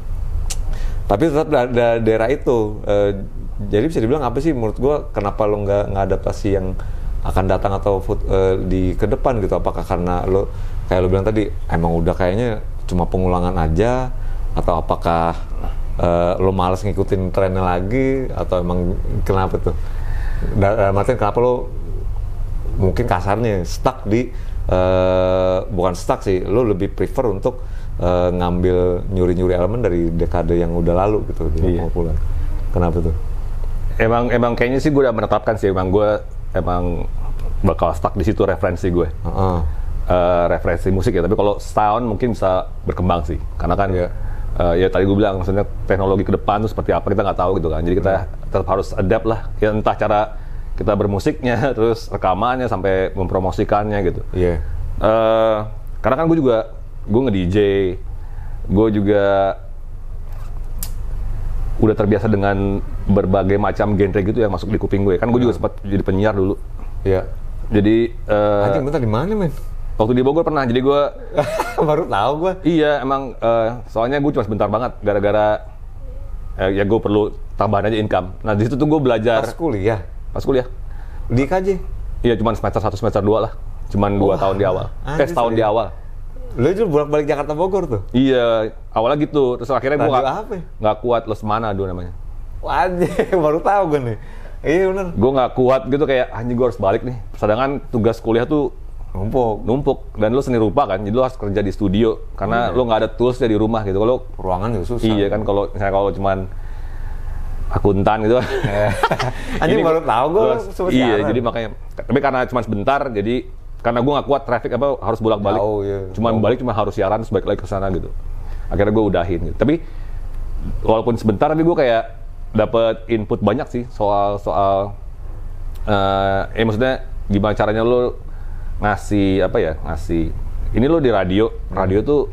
Tapi tetap ada daerah itu. Jadi bisa dibilang apa sih menurut gue, kenapa lo nggak adaptasi yang akan datang atau ke depan gitu? Apakah karena lo kayak lo bilang tadi emang udah kayaknya cuma pengulangan aja, atau apakah lo malas ngikutin trennya lagi, atau emang kenapa tuh? Maksudnya kenapa lo mungkin kasarnya stuck di bukan stuck sih, lo lebih prefer untuk ngambil nyuri-nyuri elemen dari dekade yang udah lalu gitu di 80-an. Kenapa tuh? Emang kayaknya sih gue udah menetapkan sih, emang bakal stuck di situ referensi gue. Referensi musik ya, tapi kalau sound mungkin bisa berkembang sih, karena kan ya tadi gue bilang maksudnya teknologi ke depan tuh seperti apa kita nggak tahu gitu kan. Jadi kita tetap harus adapt lah, ya entah cara kita bermusiknya, terus rekamannya sampai mempromosikannya gitu. Karena kan gue nge-DJ, gue juga udah terbiasa dengan berbagai macam genre gitu yang masuk di kuping gue. Kan gue juga sempat jadi penyiar dulu. Jadi anjing bentar di mana men? Waktu di Bogor pernah, jadi gue baru tahu gue. Iya emang soalnya gue cuma sebentar banget, gara-gara ya gue perlu tambahan aja income. Nah di situ tuh gue belajar. Pas kuliah? Pas kuliah. Di KJ? Iya cuma semester 1, semester 2 lah. Cuman 2 tahun di awal. Setahun di awal. Lo itu bolak-balik Jakarta Bogor tuh? Iya, awalnya gitu. Terus akhirnya gue nggak kuat, Lesmana dulu namanya. Wajib, baru tahu gue nih. Iya bener. Gue nggak kuat gitu, kayak anjing gue harus balik nih. Sedangkan tugas kuliah tuh numpuk. Dan lo seni rupa kan, jadi lo harus kerja di studio. Karena lo nggak ada toolsnya di rumah gitu. Kalau ruangan juga susah. Iya kan, kalau cuman akuntan gitu. Anjing baru tahu gue. Iya, jadi makanya. Tapi karena cuma sebentar, jadi karena gue nggak kuat traffic harus bolak-balik. Balik cuma harus siaran terus balik lagi ke sana gitu. Akhirnya gue udahin gitu. Tapi walaupun sebentar, tapi gue kayak dapet input banyak sih soal Maksudnya gimana caranya lo ngasih ini lo di radio tuh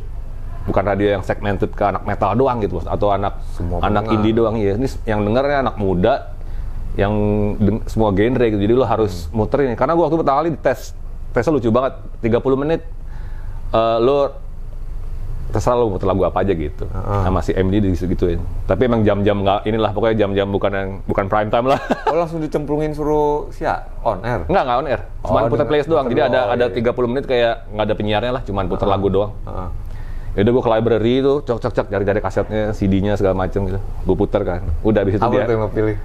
bukan radio yang segmented ke anak metal doang gitu atau anak indie doang ya. Ini yang dengarnya anak muda yang semua genre gitu. Jadi lo harus muterin karena gua waktu pertama kali tesnya lucu banget 30 menit lo terserah lo muter lagu apa aja gitu. Sama si MD gitu-gituin. Tapi emang jam-jam nggak inilah pokoknya jam-jam bukan prime time lah. Oh langsung dicemplungin suruh on air? Nggak on air. Cuman putar playlist doang. Jadi ada 30 menit kayak nggak ada penyiarnya lah, cuman putar lagu doang. Yaudah gue ke library tuh, cok cari kasetnya, CD-nya segala macem gitu. Gue putar kan. Udah abis itu apa tuh yang lo pilih?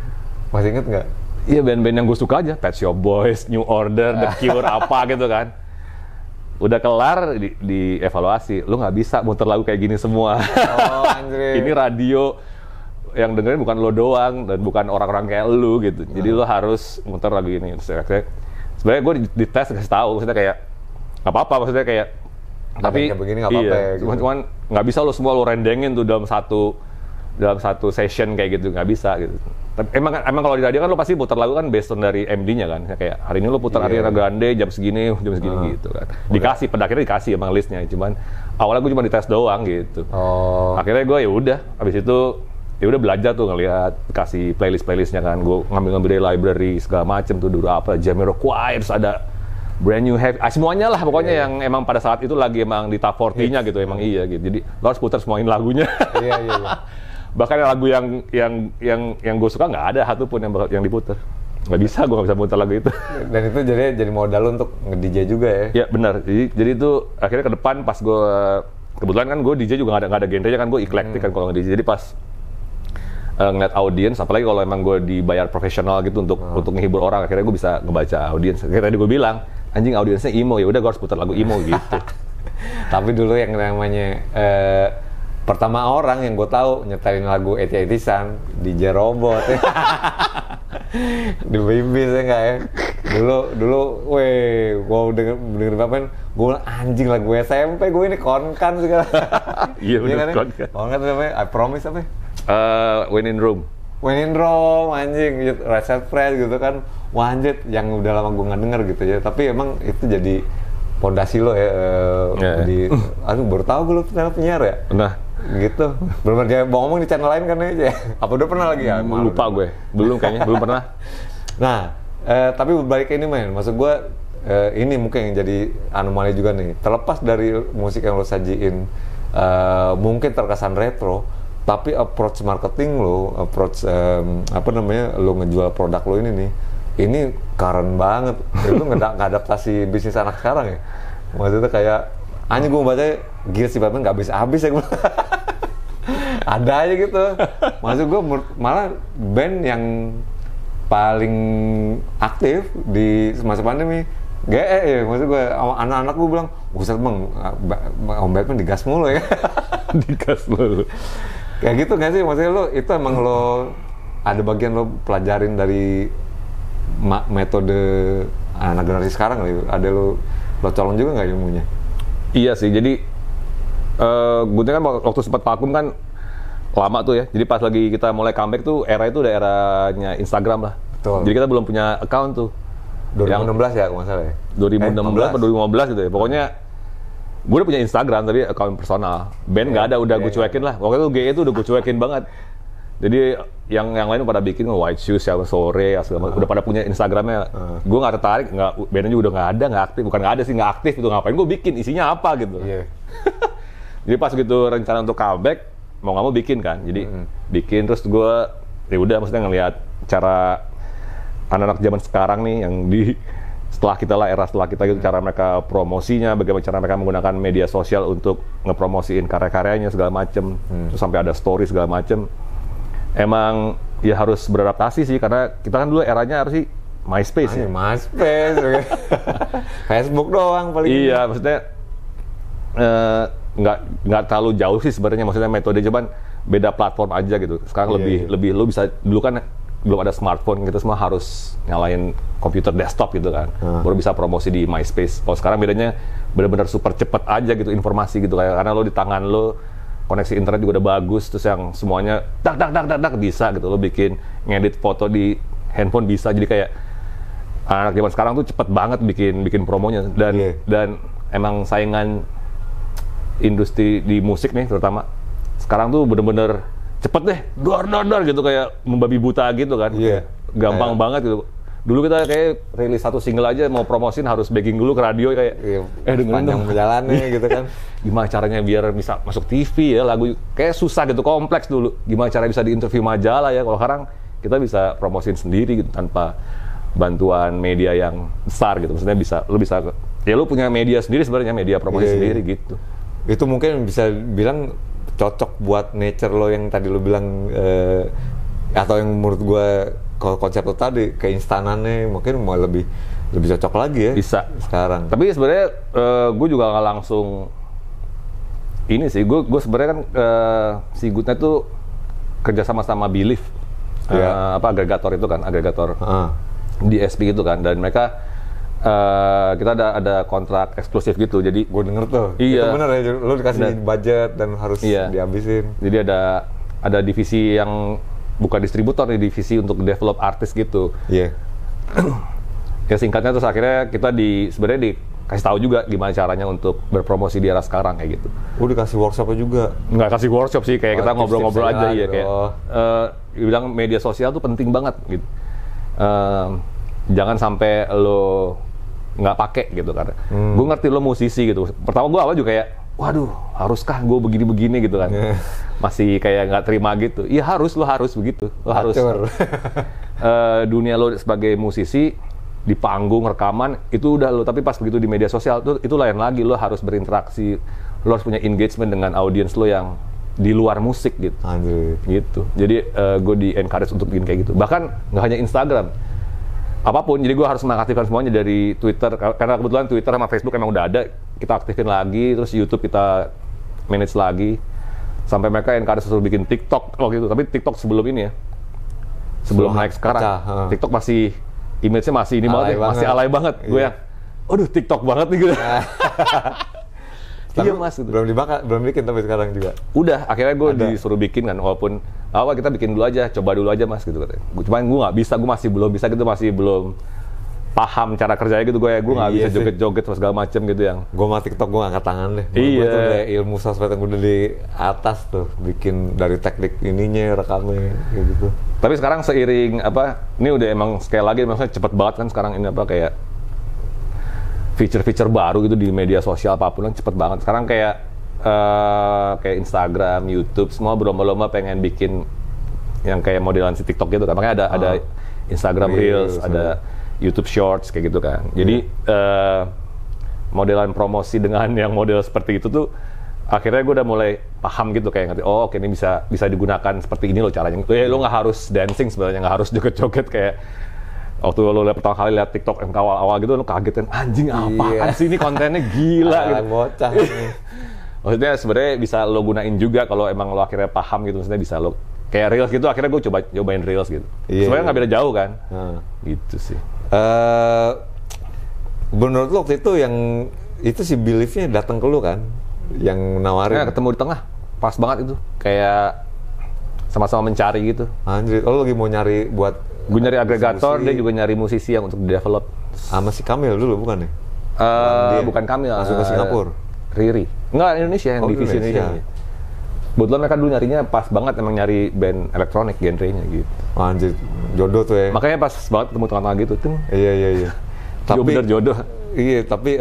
Masih inget nggak? Iya band-band yang gue suka aja, Pet Shop Boys, New Order, The Cure apa gitu kan. Udah kelar di evaluasi, lu nggak bisa muter lagu kayak gini semua. Oh anjir. Ini radio yang dengerin bukan lo doang dan bukan orang-orang kayak lu gitu. Jadi lu harus muter lagu ini. Sebenarnya gue di tes kasih tahu, maksudnya kayak nggak apa-apa, maksudnya kayak tapi kayak begini nggak apa-apa iya, ya, gitu. cuman nggak bisa lo semua lo rendengin tuh dalam satu session kayak gitu, nggak bisa gitu. Tapi emang kalau di radio kan lo pasti putar lagu kan based on dari MD-nya kan, kayak hari ini lo putar Ariana Grande jam segini gitu kan. Pada akhirnya dikasih emang listnya, cuman awalnya gue cuma dites doang gitu. Akhirnya gue ya udah, habis itu ya udah belajar tuh ngelihat kasih playlistnya kan, gue ngambil dari library segala macem tuh dulu apa Jamiroquai, terus ada Brand New Heavy, semuanya lah pokoknya yang emang pada saat itu lagi emang di top 40-nya gitu, emang iya gitu. Jadi lo harus putar semuain lagunya. Iya. Bahkan lagu yang gue suka nggak ada satu pun yang diputar. Nggak bisa putar lagu itu. Dan itu jadi modal lo untuk nge-DJ juga ya? Iya benar. Jadi itu akhirnya ke depan pas gue kebetulan kan gue DJ juga nggak ada genrenya kan, gue eclectic kan kalau nge-DJ. Jadi pas ngeliat audiens, apalagi kalau emang gue dibayar profesional gitu untuk menghibur orang, akhirnya gue bisa ngebaca audiens. Akhirnya tadi gue bilang, anjing audiensnya emo, ya udah gue harus putar lagu emo gitu. Tapi dulu yang namanya pertama orang yang gue tahu nyetelin lagu 80-an DJ Robot. Di Bibis ya nggak ya? Dulu, gue denger apa? Gue bilang anjing lagu SMP gue ini konkan segala. Iya benar konkan. Konkan namanya I Promise apa? When in Rome, anjing, Right Said Fred gitu kan, wanjit yang udah lama gue nggak denger gitu ya. Tapi emang itu jadi pondasi lo ya. Aduh baru tahu gue lo channel penyiar ya. Nah, gitu. Belum dia ngomong di channel lain kan ya? Apa udah pernah lagi ya? Lupa gue, belum pernah. Nah, tapi berbalik ini men, maksud gue ini mungkin yang jadi anomali juga nih. Terlepas dari musik yang lo sajiin, mungkin terkesan retro. Tapi approach marketing lo, lo ngejual produk lo ini nih, ini keren banget. Lo ngadaptasi bisnis anak sekarang ya. Maksudnya kayak, gue baca Gears si Batman nggak habis ya gue. Ada aja gitu. Maksud gue malah band yang paling aktif di masa pandemi. GE ya, maksud gue anak-anak gue bilang, buset bang, Om Batman digas mulu ya. Digas mulu. Kayak gitu nggak sih? Maksudnya lo, itu emang lo, ada bagian lo pelajarin dari metode anak generasi sekarang kali? Ada lo colong juga nggak ilmunya? Iya sih, jadi gue kan waktu sempat vakum kan lama tuh ya. Jadi pas lagi kita mulai comeback tuh, era itu udah eranya Instagram lah. Betul. Jadi kita belum punya account tuh. 2016 ya, kalau nggak salah ya? 2016 atau 2015 gitu ya. Pokoknya gue udah punya Instagram tapi account personal. Band nggak ada, udah gue cuekin lah. Waktu itu GE tuh udah gue cuekin banget. Jadi yang lain udah pada bikin White Shoes, ya sore, udah pada punya Instagramnya. Gue nggak tertarik, bandnya juga udah nggak ada, nggak aktif. Bukan nggak ada sih, nggak aktif itu. Ngapain gue bikin, isinya apa gitu. Jadi pas gitu rencana untuk comeback, mau nggak mau bikin kan. Jadi bikin, terus gue ya udah maksudnya ngelihat cara anak-anak zaman sekarang nih yang setelah kita gitu, cara mereka promosinya, bagaimana cara mereka menggunakan media sosial untuk ngepromosiin karya-karyanya segala macem, terus sampai ada story segala macem. Emang ya harus beradaptasi sih, karena kita kan dulu eranya harus sih MySpace ya. MySpace, Facebook doang paling. Iya, maksudnya nggak terlalu jauh sih sebenarnya, maksudnya metode, cuman beda platform aja gitu. Sekarang lebih lo bisa, dulu kan belum ada smartphone, kita semua harus nyalain komputer desktop gitu kan, baru bisa promosi di MySpace. Kalau sekarang bedanya benar-benar super cepet aja gitu informasi gitu, kayak karena lo di tangan lo, koneksi internet juga udah bagus, terus yang semuanya dak bisa gitu. Lo bikin ngedit foto di handphone bisa, jadi kayak anak zaman sekarang tuh cepet banget bikin promonya dan emang saingan industri di musik nih terutama sekarang tuh bener-bener cepet deh, dor gitu kayak membabi buta gitu kan. Gampang banget gitu. Dulu kita kayak rilis satu single aja mau promosin harus begging dulu ke radio kayak dengerin panjang perjalanannya gitu kan. Gimana caranya biar bisa masuk TV ya, lagu kayak susah gitu, kompleks dulu. Gimana caranya bisa diinterview majalah ya. Kalau sekarang kita bisa promosin sendiri gitu tanpa bantuan media yang besar gitu. Maksudnya lu punya media sendiri sebenarnya, media promosi sendiri gitu. Itu mungkin bisa bilang cocok buat nature lo yang tadi lo bilang atau yang menurut gue konsep lo tadi keinstanannya mungkin mau lebih cocok lagi ya. Bisa sekarang. Tapi sebenarnya gue juga nggak langsung ini sih. Gue sebenarnya kan si Goodnight tuh kerja sama Believe, agregator itu kan, agregator DSP gitu kan, dan mereka kita ada kontrak eksklusif gitu, jadi gue denger tuh, itu bener ya, lo dikasih budget dan harus dihabisin. Jadi ada divisi yang bukan distributor, divisi untuk develop artis gitu. Ya singkatnya terus akhirnya kita sebenarnya dikasih tahu juga gimana caranya untuk berpromosi di era sekarang kayak gitu. Dikasih workshopnya juga? Nggak kasih workshop sih, kayak kita ngobrol-ngobrol aja ya kayak. Bilang media sosial tuh penting banget gitu. Jangan sampai lo nggak pakai gitu kan. Gue ngerti lo musisi gitu. Pertama gue awal juga kayak, waduh, haruskah gue begini-begini gitu kan. Masih kayak nggak terima gitu. Iya lo harus begitu. Lo harus. Dunia lo sebagai musisi di panggung rekaman itu udah lo. Tapi pas begitu di media sosial itu lain lagi. Lo harus berinteraksi. Lo harus punya engagement dengan audiens lo yang di luar musik gitu. Gitu. Jadi gue di encourage untuk bikin kayak gitu. Bahkan nggak hanya Instagram. Apapun, jadi gue harus mengaktifkan semuanya dari Twitter, karena kebetulan Twitter sama Facebook emang udah ada, kita aktifin lagi, terus YouTube kita manage lagi, sampai mereka encourage suruh bikin TikTok waktu itu, tapi TikTok sebelum ini ya, sebelum naik sekarang, TikTok masih, image-nya masih ini banget, masih alay banget, gue yang, aduh TikTok banget nih gitu. Iya mas, gitu. belum bikin tapi sekarang juga. Udah, akhirnya gue disuruh bikin kan, walaupun awal kita bikin dulu aja, coba dulu aja mas gitu katanya. Cuman gue nggak bisa, gue masih belum bisa gitu, masih belum paham cara kerjanya gitu. Gue nggak bisa joget-joget segala macem gitu yang. Gue sama TikTok gue angkat tangan deh. Gue tuh udah ilmu sosmed yang udah di atas tuh, bikin dari teknik ininya, rekamnya gitu. Tapi sekarang seiring ini udah emang sekali lagi maksudnya cepet banget kan sekarang ini kayak feature-feature baru gitu di media sosial apapun kan cepet banget. Sekarang kayak Instagram, YouTube, semua berlomba-lomba pengen bikin yang kayak modelan si TikTok gitu kan. Makanya ada Instagram Reels, ada YouTube Shorts kayak gitu kan. Jadi modelan promosi dengan yang model seperti itu tuh akhirnya gue udah mulai paham gitu, kayak ngerti, oke ini bisa digunakan seperti ini loh caranya. Lo nggak harus dancing sebenarnya, nggak harus joget-joget kayak waktu lo pertama kali lihat TikTok yang awal-awal gitu, lo kaget kan, anjing apaan sih ini kontennya gila gitu. Bocah. Maksudnya sebenarnya bisa lo gunain juga kalau emang lo akhirnya paham gitu, maksudnya bisa lo kayak Reels gitu, akhirnya gue cobain Reels gitu. Sebenarnya nggak beda jauh kan, gitu sih. Menurut lo waktu itu itu si Believe-nya datang ke lo kan, yang nawarin? Ketemu di tengah, pas banget itu, kayak sama-sama mencari gitu. Anjir, lo lagi mau nyari buat gue nyari agregator, dia juga nyari musisi yang untuk di-develop. Sama si Kamil dulu, bukan ya? Bukan Kamil. Langsung ke Singapura? Riri. Enggak, Indonesia, yang divisi Indonesia. Kebetulan mereka dulu nyarinya pas banget, emang nyari band elektronik genrenya gitu. Anjir, jodoh tuh ya? Makanya pas banget ketemu tengah-tengah gitu tuh. Iya. Tapi bener jodoh. Iya, tapi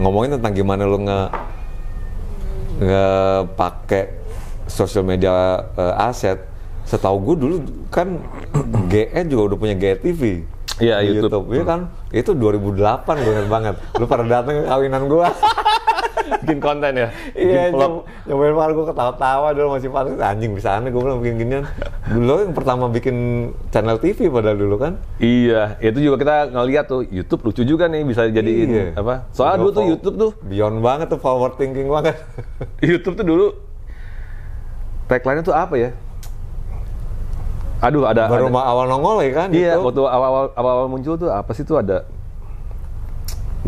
ngomongin tentang gimana lo nge-pakai sosial media aset. Setahu gue dulu kan GE juga udah punya GE TV. Iya, YouTube. Iya kan? Itu 2008 gue inget banget. Lu pada dateng ke kawinan gue. Bikin konten ya? Iya, nyobain banget, gue ketawa-tawa dulu masih paling anjing bisa aneh gue bilang bikin ginian. Dulu yang pertama bikin channel TV padahal dulu kan? Iya, itu juga kita ngeliat tuh YouTube lucu juga nih bisa jadiin apa? Soalnya dulu tuh YouTube tuh beyond banget tuh, forward thinking banget. YouTube tuh dulu tagline-nya tuh apa ya? Aduh, baru awal nongol ya kan? Iya, waktu awal muncul tuh apa sih tuh ada,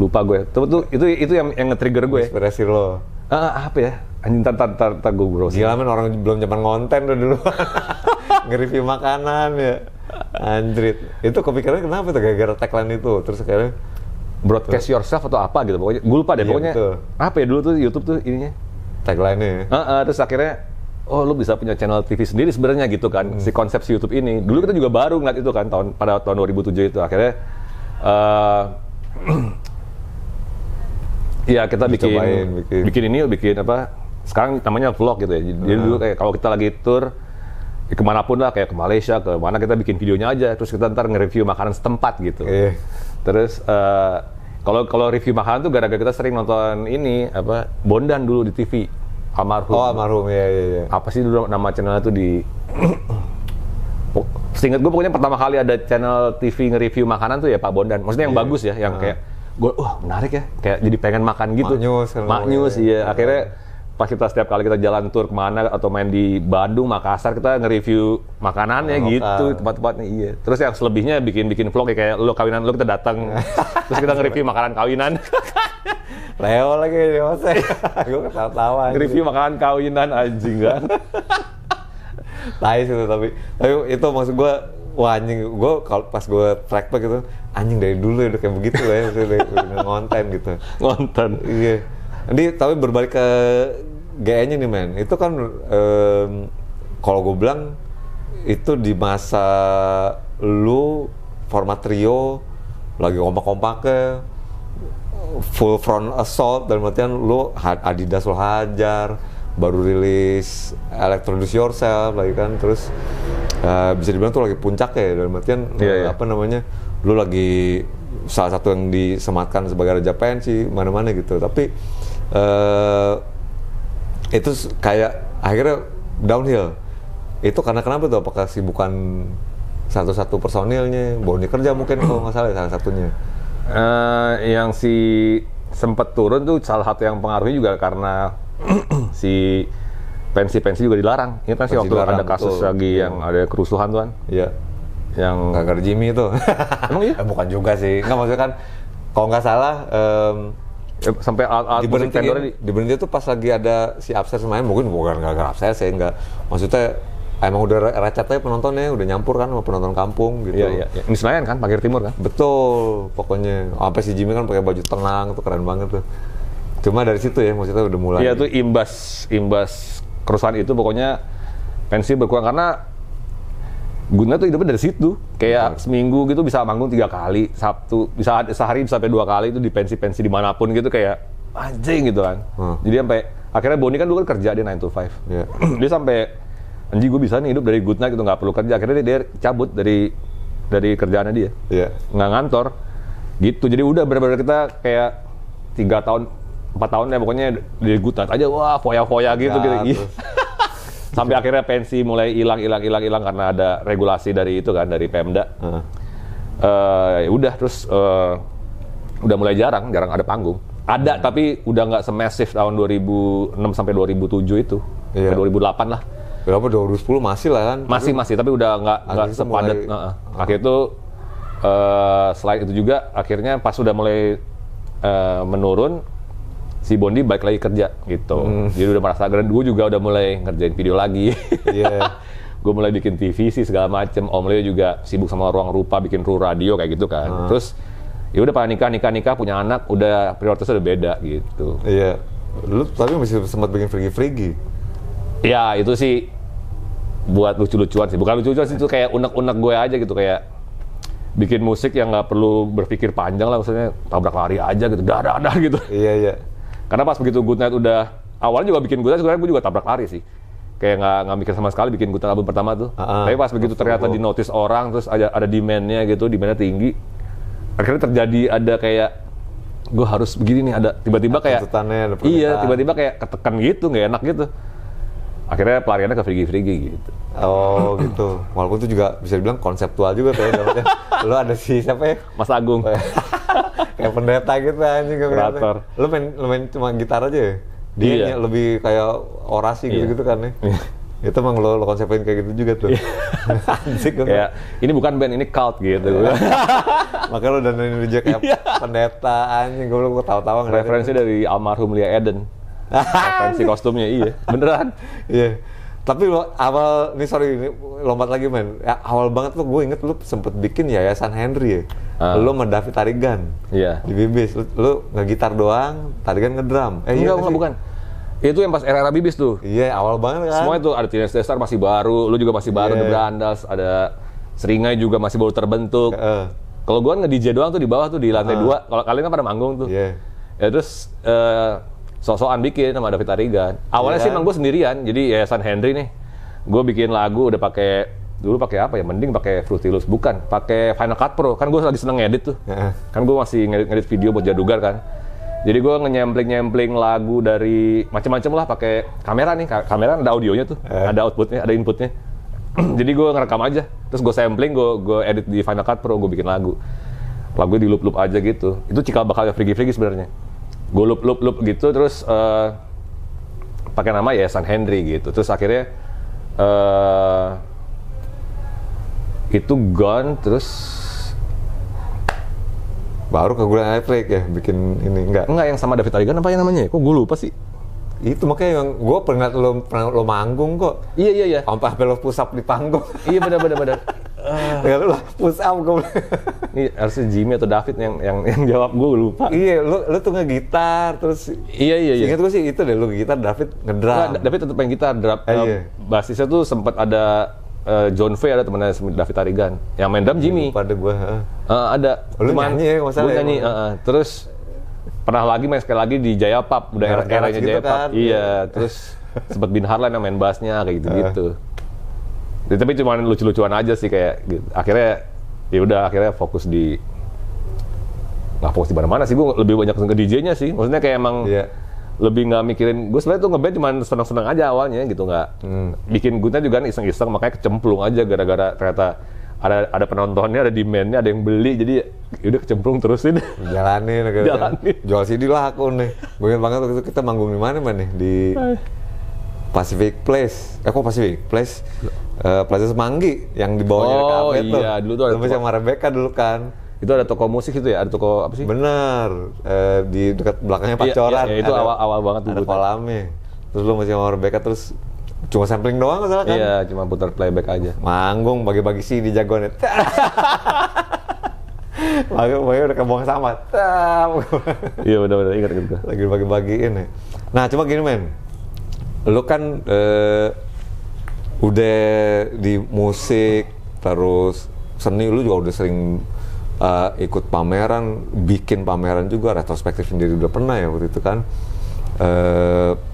lupa gue. Itu yang nge-trigger gue. Inspirasi lo. Apa ya? Anjing, tar gue browsing. Gila men, orang belum zaman konten tuh dulu. Nge-review makanan ya. Anjrit. Itu kepikiran kenapa tuh gara-gara tagline itu? Terus akhirnya broadcast yourself atau apa gitu pokoknya. Gue lupa deh pokoknya. Betul. Apa ya dulu tuh YouTube tuh ininya? Tagline-nya. Terus akhirnya lu bisa punya channel TV sendiri sebenarnya gitu kan. Si konsep si YouTube ini. Dulu kita juga baru ngeliat itu kan pada tahun 2007 itu. Akhirnya ya kita bikin apa? Sekarang namanya vlog gitu ya. Jadi dulu kayak kalau kita lagi tour kemanapun lah, kayak ke Malaysia, ke mana kita bikin videonya aja, terus kita ntar nge-review makanan setempat gitu. Terus kalau review makanan tuh gara-gara kita sering nonton ini apa Bondan dulu di TV, almarhum. Oh almarhum ya. Apa sih dulu nama channelnya tuh di seingat gue pokoknya pertama kali ada channel TV nge-review makanan tuh ya Pak Bondan. Maksudnya yang bagus ya, yang kayak gue menarik ya, kayak jadi pengen makan gitu. Maknyus iya. Akhirnya pas kita setiap kali kita jalan tour kemana atau main di Bandung, Makassar, kita nge-review makanannya gitu, tempat-tempatnya iya. Terus yang selebihnya bikin vlog ya, kayak lo kawinan lo kita datang, terus kita nge-review makanan kawinan. Leo lagi Jose. Gue ketawa-tawa. Nge-review makanan kawinan anjing kan. Tai sih tapi itu maksud gue, wah anjing, gue kalau pas gue track gitu, anjing dari dulu udah kayak begitu ya, udah ngonten gitu. Ngonten. Iya. Jadi tapi berbalik ke GE-nya nih men, itu kan kalau gue bilang itu di masa lu format trio lagi kompak-kompaknya full front assault, dan artian lu Adidas lo hajar, baru rilis Electroduce Yourself lagi kan, terus bisa dibilang tuh lagi puncak ya, dalam artian apa namanya, lu lagi salah satu yang disematkan sebagai raja pensi mana-mana gitu, tapi itu kayak akhirnya downhill. Itu karena kenapa tuh? Apakah sibukan satu-satu personilnya, Boni kerja mungkin kalau nggak salah salah satunya. Yang si sempat turun tuh salah satu yang pengaruhnya juga karena si pensi juga dilarang. Ini kan sih waktu dilarang, ada kasus lagi yang ada kerusuhan tuh kan? Iya. Yang gara-gara Jimmy itu. Emang iya? Bukan juga sih. Nggak, maksudnya kan kalau nggak salah sampai alat diberhenti tuh pas lagi ada si Upstairs main, mungkin bukan gara-gara Upstairs ya, enggak. Maksudnya emang udah recetnya penontonnya udah nyampur kan sama penonton kampung gitu. Iya. Ini Senayan kan, Pagar Timur kan? Betul, pokoknya. Sampai si Jimmy kan pakai baju tenang tuh, keren banget tuh. Cuma dari situ ya maksudnya udah mulai. Iya tuh imbas kerusuhan itu pokoknya pensi berkurang karena Guna tuh hidupnya dari situ, kayak seminggu gitu bisa manggung 3 kali, Sabtu bisa sehari bisa sampai 2 kali itu di pensi-pensi dimanapun gitu, kayak anjing gitu kan. Jadi sampai akhirnya Boni kan dulu kan kerja dia 9 to 5, dia sampai anjing gue bisa nih hidup dari Good Night gitu, nggak perlu kerja. Akhirnya dia cabut dari kerjaannya dia, nggak ngantor gitu. Jadi udah benar-benar kita kayak 3 tahun 4 tahun ya pokoknya dari Good Night aja, wah foya-foya gitu gitu. Sampai akhirnya pensi mulai hilang karena ada regulasi dari itu kan, dari Pemda. Ya udah terus udah mulai jarang ada panggung. Ada tapi udah nggak semasif tahun 2006 sampai 2007 itu. Ke 2008 lah. Berapa 2010 masih lah kan? Masih tapi udah nggak sepadat. Akhirnya itu selain itu juga akhirnya pas udah mulai menurun, si Bondi balik lagi kerja gitu. Jadi udah merasa keren. Gue juga udah mulai ngerjain video lagi. Gue mulai bikin TV sih segala macem. Om Leo juga sibuk sama Ruang Rupa, bikin Ru Radio kayak gitu kan. Terus ya udah pada nikah punya anak, udah prioritasnya udah beda gitu. Iya. Lu tapi masih sempat bikin frigi. Ya itu sih buat lucu-lucuan sih. Bukan lucu-lucuan sih, itu kayak unek-unek gue aja gitu, kayak bikin musik yang nggak perlu berpikir panjang lah, maksudnya tabrak lari aja gitu, dar gitu. Iya. Karena pas begitu Good Night udah, awalnya juga bikin Good Night sebenarnya gue juga tabrak lari sih. Kayak nggak mikir sama sekali bikin Good Night album pertama tuh. Tapi pas begitu ternyata di notice orang, terus ada demand-nya gitu, demand-nya tinggi. Akhirnya terjadi ada kayak, gue harus begini nih, ada tiba-tiba kayak, tiba-tiba kayak ketekan gitu, nggak enak gitu. Akhirnya pelariannya ke frigi gitu. Oh gitu. Walaupun itu juga bisa dibilang konseptual juga kayaknya. Lo ada si siapa ya? Mas Agung. Kayak pendeta gitu anjing. Kreator. Lo main cuma gitar aja ya? Dia lebih kayak orasi gitu kan ya? Itu emang lo konsepin kayak gitu juga tuh. Anjing kan? Kayak, ini bukan band, ini cult gitu. Makanya lo dandanin dia kayak pendeta anjing. Gue tahu-tahu. Referensi dari almarhum Lia Eden. Referensi kostumnya, beneran. Iya. Tapi lo awal, ini lompat lagi men. Ya, awal banget gue inget lu sempet bikin Yayasan Henry ya. Lu sama David Tarigan. Iya. Di Bibis, lu ngegitar doang, Tarigan ngedrum. Enggak, bukan. Itu yang pas era Bibis tuh. Iya, awal banget kan. Semua itu ada Teenage Star masih baru, lu juga masih baru, The Brandas, ada Seringai juga masih baru terbentuk. Kalau gua nge-DJ doang tuh di bawah tuh di lantai 2. Kalau kalian kan pada manggung tuh. Ya terus sok-sokan bikin sama David Tarigan. Awalnya sih emang gue sendirian, jadi Yayasan Henry nih. Gue bikin lagu udah dulu pakai apa ya? Mending pakai Fruity Loops, bukan, pakai Final Cut Pro. Kan gue lagi seneng ngedit tuh. Kan gue masih ngedit video buat Jadugar kan. Jadi gue nyempling lagu dari macam-macam lah pakai kamera nih. Kamera ada audionya tuh, ada outputnya, ada inputnya. Jadi gue ngerekam aja, terus gue sampling, gue edit di Final Cut Pro, gue bikin lagu. Lagunya di loop aja gitu. Itu cikal bakalnya Frigi sebenarnya. Gue loop gitu, terus pakai nama Yayasan Henry gitu. Terus akhirnya itu gone, terus baru ke Gulen Elektrik ya bikin ini. Enggak yang sama David Tarigan apa yang namanya? Kok gue lupa sih? Itu makanya yang gue pernah lo manggung kok. Iya. Sampai lo push up di panggung. Iya benar. Tinggal lo push up gue. Ini harusnya Jimmy atau David yang jawab, gue lupa. Iya, lu tuh ngegitar terus. Iya. Ingat gue sih itu deh, lu gitar, David ngedrum. Nah, David tetap main gitar, basisnya tuh sempat ada John V, ada temannya David Tarigan. Yang main drum Jimmy. Pada gue. Ada. Lu nyanyi ya, masalah. Gue nyanyi. Terus pernah lagi main sekali lagi di Jaya Pub, udah eranya gitu Jaya Pub. Kan? Iya, terus sempat Bin Harlan yang main bassnya kayak gitu-gitu. Tapi cuma lucu-lucuan aja sih kayak gitu. Akhirnya fokus di nggak fokus di mana-mana sih, gue lebih banyak ke DJ-nya sih. Maksudnya kayak emang lebih nggak mikirin. Gue sebenarnya tuh ngeband cuma seneng-seneng aja awalnya gitu, nggak bikin gunanya juga kan iseng-iseng, makanya kecemplung aja gara-gara ternyata ada penontonnya, ada demand-nya, ada yang beli, jadi udah kecemplung terusin. Jalanin. Jual CD lah aku nih. Gue ingat banget waktu itu kita manggung di mana nih? Di Pacific Place. Kok Pacific Place? Plaza Semanggi yang di bawahnya kafe tuh. Oh iya, dulu tuh ada sama Rebecca dulu kan. Itu ada toko musik itu ya? Ada toko apa sih? Bener. Di dekat belakangnya Pacoran. Iya, itu awal banget tuh. Ada kolamnya. Terus lu masih sama Rebecca, terus cuma sampling doang masalah kan? Iya, cuma putar playback aja. Manggung, bagi-bagi CD jagoannya. Bagi-bagi udah kebuang sampah. Iya, benar-benar ingat gitu. Lagi bagi-bagiin ya. Nah, cuma gini men. Lu kan udah di musik, terus seni, lu juga udah sering ikut pameran, bikin pameran juga, retrospektif sendiri udah pernah ya waktu itu kan.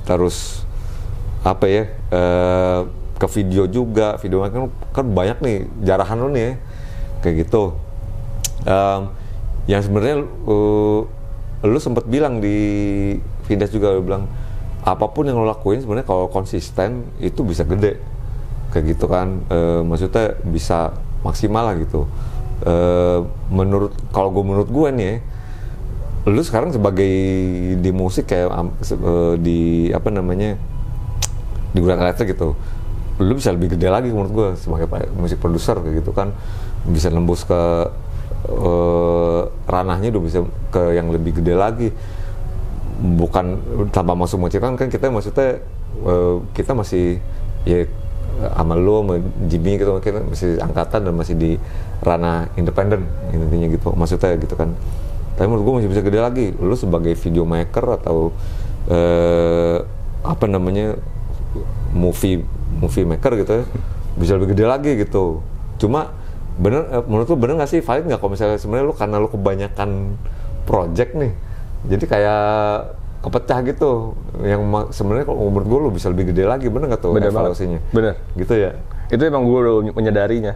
Terus apa ya, ke video juga, video kan banyak nih jarahan lu nih ya, kayak gitu. Yang sebenarnya lu sempat bilang di Vindas juga, lu bilang apapun yang lo lakuin sebenarnya kalau konsisten itu bisa gede, kayak gitu kan. Maksudnya bisa maksimal lah gitu. Menurut gue nih ya, lu sekarang sebagai di musik kayak di apa namanya, di Gulen Elektrik gitu, lu bisa lebih gede lagi menurut gue sebagai musik produser kayak gitu kan, bisa nembus ke ranahnya udah bisa ke yang lebih gede lagi. Bukan tanpa masuk musik kan kita maksudnya kita masih ya sama lu, sama Jimmy gitu, kita masih angkatan dan masih di ranah independen intinya gitu maksudnya gitu kan. Tapi menurut gue masih bisa gede lagi. Lu sebagai video maker atau apa namanya, movie maker gitu ya, bisa lebih gede lagi gitu. Cuma menurut lu bener nggak sih, valid nggak kalau misalnya sebenarnya lu karena lu kebanyakan project nih, jadi kayak kepecah gitu, yang sebenarnya kalau menurut gue lu bisa lebih gede lagi, bener nggak tuh evaluasinya? Bener. Gitu ya? Itu emang gue udah menyadarinya.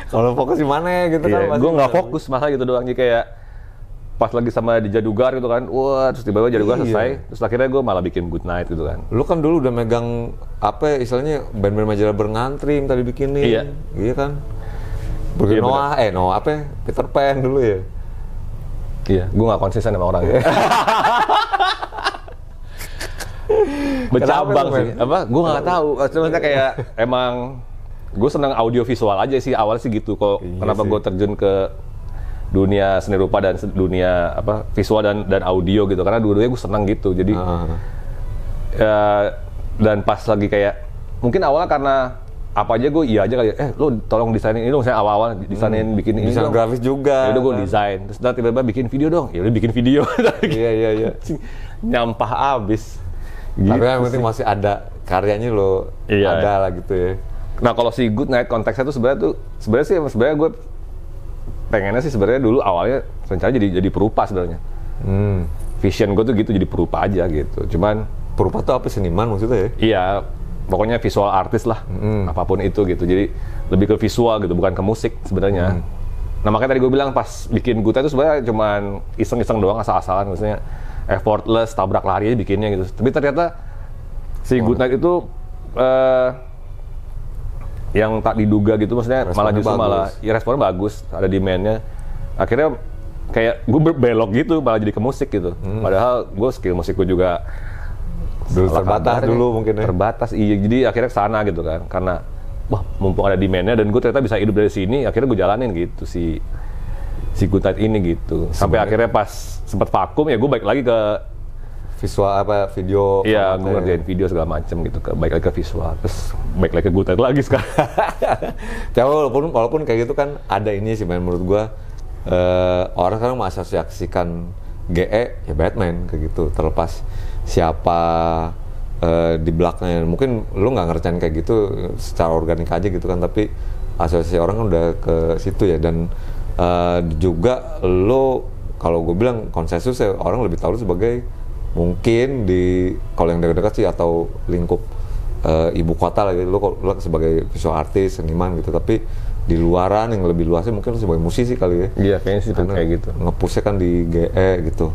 Kalau fokus di mana gitu kan? Gue nggak fokus malah gitu doang, jadi kayak pas lagi sama di Jadugar gitu kan, wah terus tiba-tiba Jadugar selesai, terus akhirnya gue malah bikin Good Night gitu kan. Lu kan dulu udah megang apa istilahnya, band-band majalah berngantri tadi bikinin, iya kan? Bikin Noah apa ya? Peter Pan dulu ya? Iya, gue nggak konsisten sama orangnya. Bercabang sih, apa? Gue nggak tahu. Maksudnya kayak emang gue seneng audio visual aja sih awalnya sih gitu. Kok kenapa gue terjun ke dunia seni rupa dan dunia apa visual dan audio gitu? Karena dua-duanya gue seneng gitu. Jadi ya Dan pas lagi kayak mungkin awalnya karena apa aja gue iya aja kali, lo tolong desainin ini dong, saya awal-awal desainin bikin ini desain dong. grafis juga. Ya udah gue desain, terus tiba-tiba bikin video dong, ya udah bikin video. Iya. Nyampah abis. Gitu. Tapi yang penting masih ada karyanya lo, ada lah gitu ya. Nah kalau si Good Night konteksnya tuh sebenarnya gue pengennya sih sebenarnya dulu awalnya rencana jadi perupa sebenarnya. Vision gue tuh gitu, jadi perupa aja gitu. Cuman perupa tuh apa, seniman maksudnya ya? Iya. Pokoknya visual artist lah, apapun itu gitu. Jadi lebih ke visual gitu, bukan ke musik sebenarnya. Nah makanya tadi gue bilang pas bikin Good Night itu sebenarnya cuman iseng-iseng doang, asal-asalan, maksudnya effortless, tabrak lari aja bikinnya gitu. Tapi ternyata si Good Night itu yang tak diduga gitu, maksudnya responnya malah justru ya responnya bagus, ada demand-nya. Akhirnya kayak gue berbelok gitu, malah jadi ke musik gitu. Padahal gue skill musik gue juga terbatas dulu mungkin ya. Terbatas, iya. Jadi akhirnya kesana gitu kan, karena wah mumpung ada demand-nya dan gue ternyata bisa hidup dari sini, akhirnya gue jalanin gitu si Good Night ini gitu. Sampai akhirnya pas sempat vakum ya gue balik lagi ke visual video. Iya, gue ngerjain video segala macem gitu, balik lagi ke visual, terus balik lagi ke Good Night lagi sekarang. Tapi walaupun kayak gitu kan ada ini sih menurut gue, orang sekarang mengasosiasikan GE ya Batman kayak gitu, terlepas siapa di belakangnya. Mungkin lu nggak ngerjain kayak gitu secara organik aja gitu kan, tapi asosiasi orang kan udah ke situ ya. Dan juga lu, kalau gue bilang konsensus ya, orang lebih tahu lu sebagai mungkin di kalau yang dekat-dekat sih atau lingkup ibu kota lagi, lu sebagai visual artist, seniman gitu. Tapi di luaran yang lebih luasnya mungkin lu sebagai musisi kali ya. Iya kayaknya sih kayak gitu. Nge-pushnya kan di GE gitu.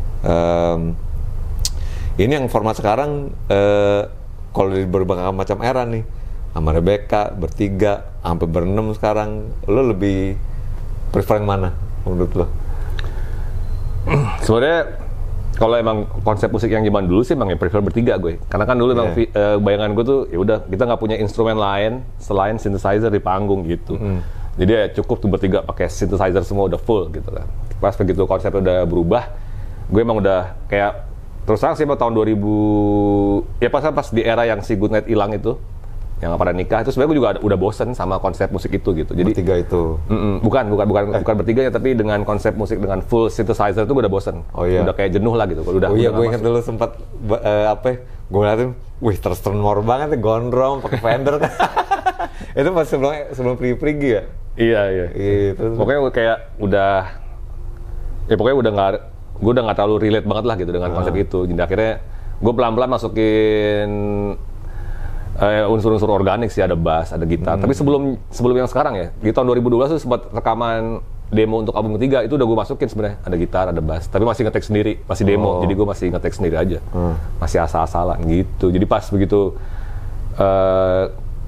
Ini yang format sekarang, kalau di berbagai macam era nih, sama Rebecca bertiga, sampai berenam sekarang, lo lebih prefer yang mana menurut lo? Sebenarnya kalau emang konsep musik yang zaman dulu sih emang yang prefer bertiga gue, karena kan dulu emang bayangan gue tuh ya udah kita nggak punya instrumen lain selain synthesizer di panggung gitu. Jadi ya cukup tuh bertiga pakai synthesizer semua udah full gitu kan. Pas begitu konsep udah berubah, gue emang udah kayak terus terang sih tahun 2000 ya pas di era yang si Good Night hilang itu, yang pada nikah itu sebenarnya gue juga udah bosen sama konsep musik itu gitu. Jadi bertiga itu bukan bertiga ya, tapi dengan konsep musik dengan full synthesizer itu gue udah bosen. Udah kayak jenuh lah gitu. Gue ingat dulu sempat gue ngeliatin, wih terstrenmor banget ya, gondrong pakai Fender kan. Itu pas sebelum pergi ya. Iya. Itu pokoknya kayak gue udah nggak terlalu relate banget lah gitu dengan konsep itu. Jadi akhirnya gue pelan-pelan masukin unsur-unsur organik sih, ada bass, ada gitar. Tapi sebelum yang sekarang ya, di tahun 2012 tuh sempat rekaman demo untuk album ketiga, itu udah gue masukin sebenarnya, ada gitar, ada bass. Tapi masih nge-take sendiri, masih demo. Jadi gue masih nge-take sendiri aja, masih asal-asalan gitu. Jadi pas begitu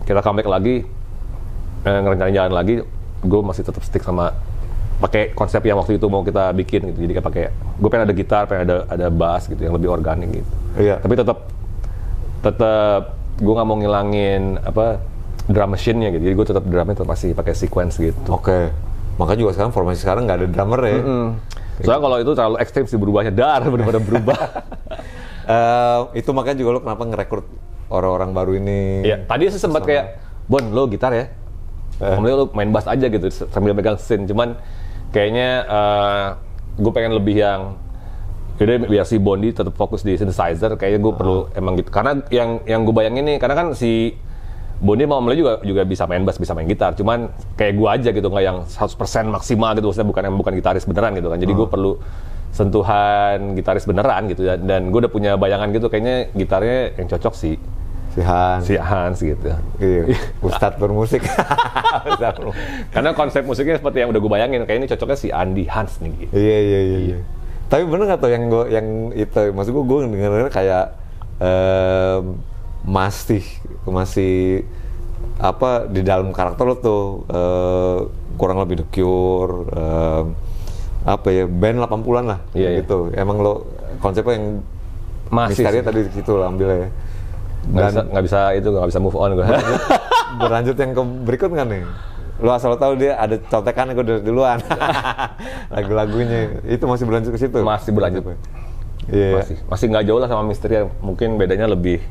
kita comeback lagi, ngerencanain jalan lagi, gue masih tetap stick sama pakai konsep yang waktu itu mau kita bikin gitu. Jadi kayak pakai, gue pengen ada gitar, pengen ada bass gitu yang lebih organik gitu. Iya. Tapi tetap gue nggak mau ngilangin drum machine-nya gitu. Jadi gue tetap drumnya masih pakai sequence gitu. Oke. Makanya juga sekarang formasi sekarang nggak ada drummer ya. Soalnya kalau itu terlalu ekstrim sih berubahnya, benar-benar berubah. Itu makanya juga lo kenapa ngerekrut orang-orang baru ini. Iya. Tadi sih sempat kayak, Bon, lo gitar ya. Kemudian lo main bass aja gitu sambil megang synth. Cuman kayaknya gue pengen lebih yang jadi biar si Bondi tetap fokus di synthesizer, kayaknya gue perlu emang gitu. Karena yang gue bayangin nih, karena kan si Bondi mau mulai juga bisa main bass, bisa main gitar. Cuman kayak gue aja gitu, nggak yang 100% maksimal gitu. Maksudnya bukan gitaris beneran gitu kan. Jadi gue perlu sentuhan gitaris beneran gitu. Dan gue udah punya bayangan gitu, kayaknya gitarnya yang cocok si Hans gitu. Iya, Ustadz bermusik. Karena konsep musiknya seperti yang udah gue bayangin, kayaknya ini cocoknya si Andi Hans nih gitu. Iya. Tapi bener nggak tuh yang itu, maksud gue dengarnya kayak masih di dalam karakter lo tuh kurang lebih The Cure, band 80-an lah gitu. Emang lo konsepnya yang masih tadi di situ lah ambilnya. Nggak bisa move on gue. Berlanjut yang ke berikut kan nih. Lu asal tahu dia ada contekan gue dari duluan. Lagu-lagunya itu masih berlanjut ke situ. Masih berlanjut. Iya. Masih nggak jauh lah sama Misteri. Mungkin bedanya lebih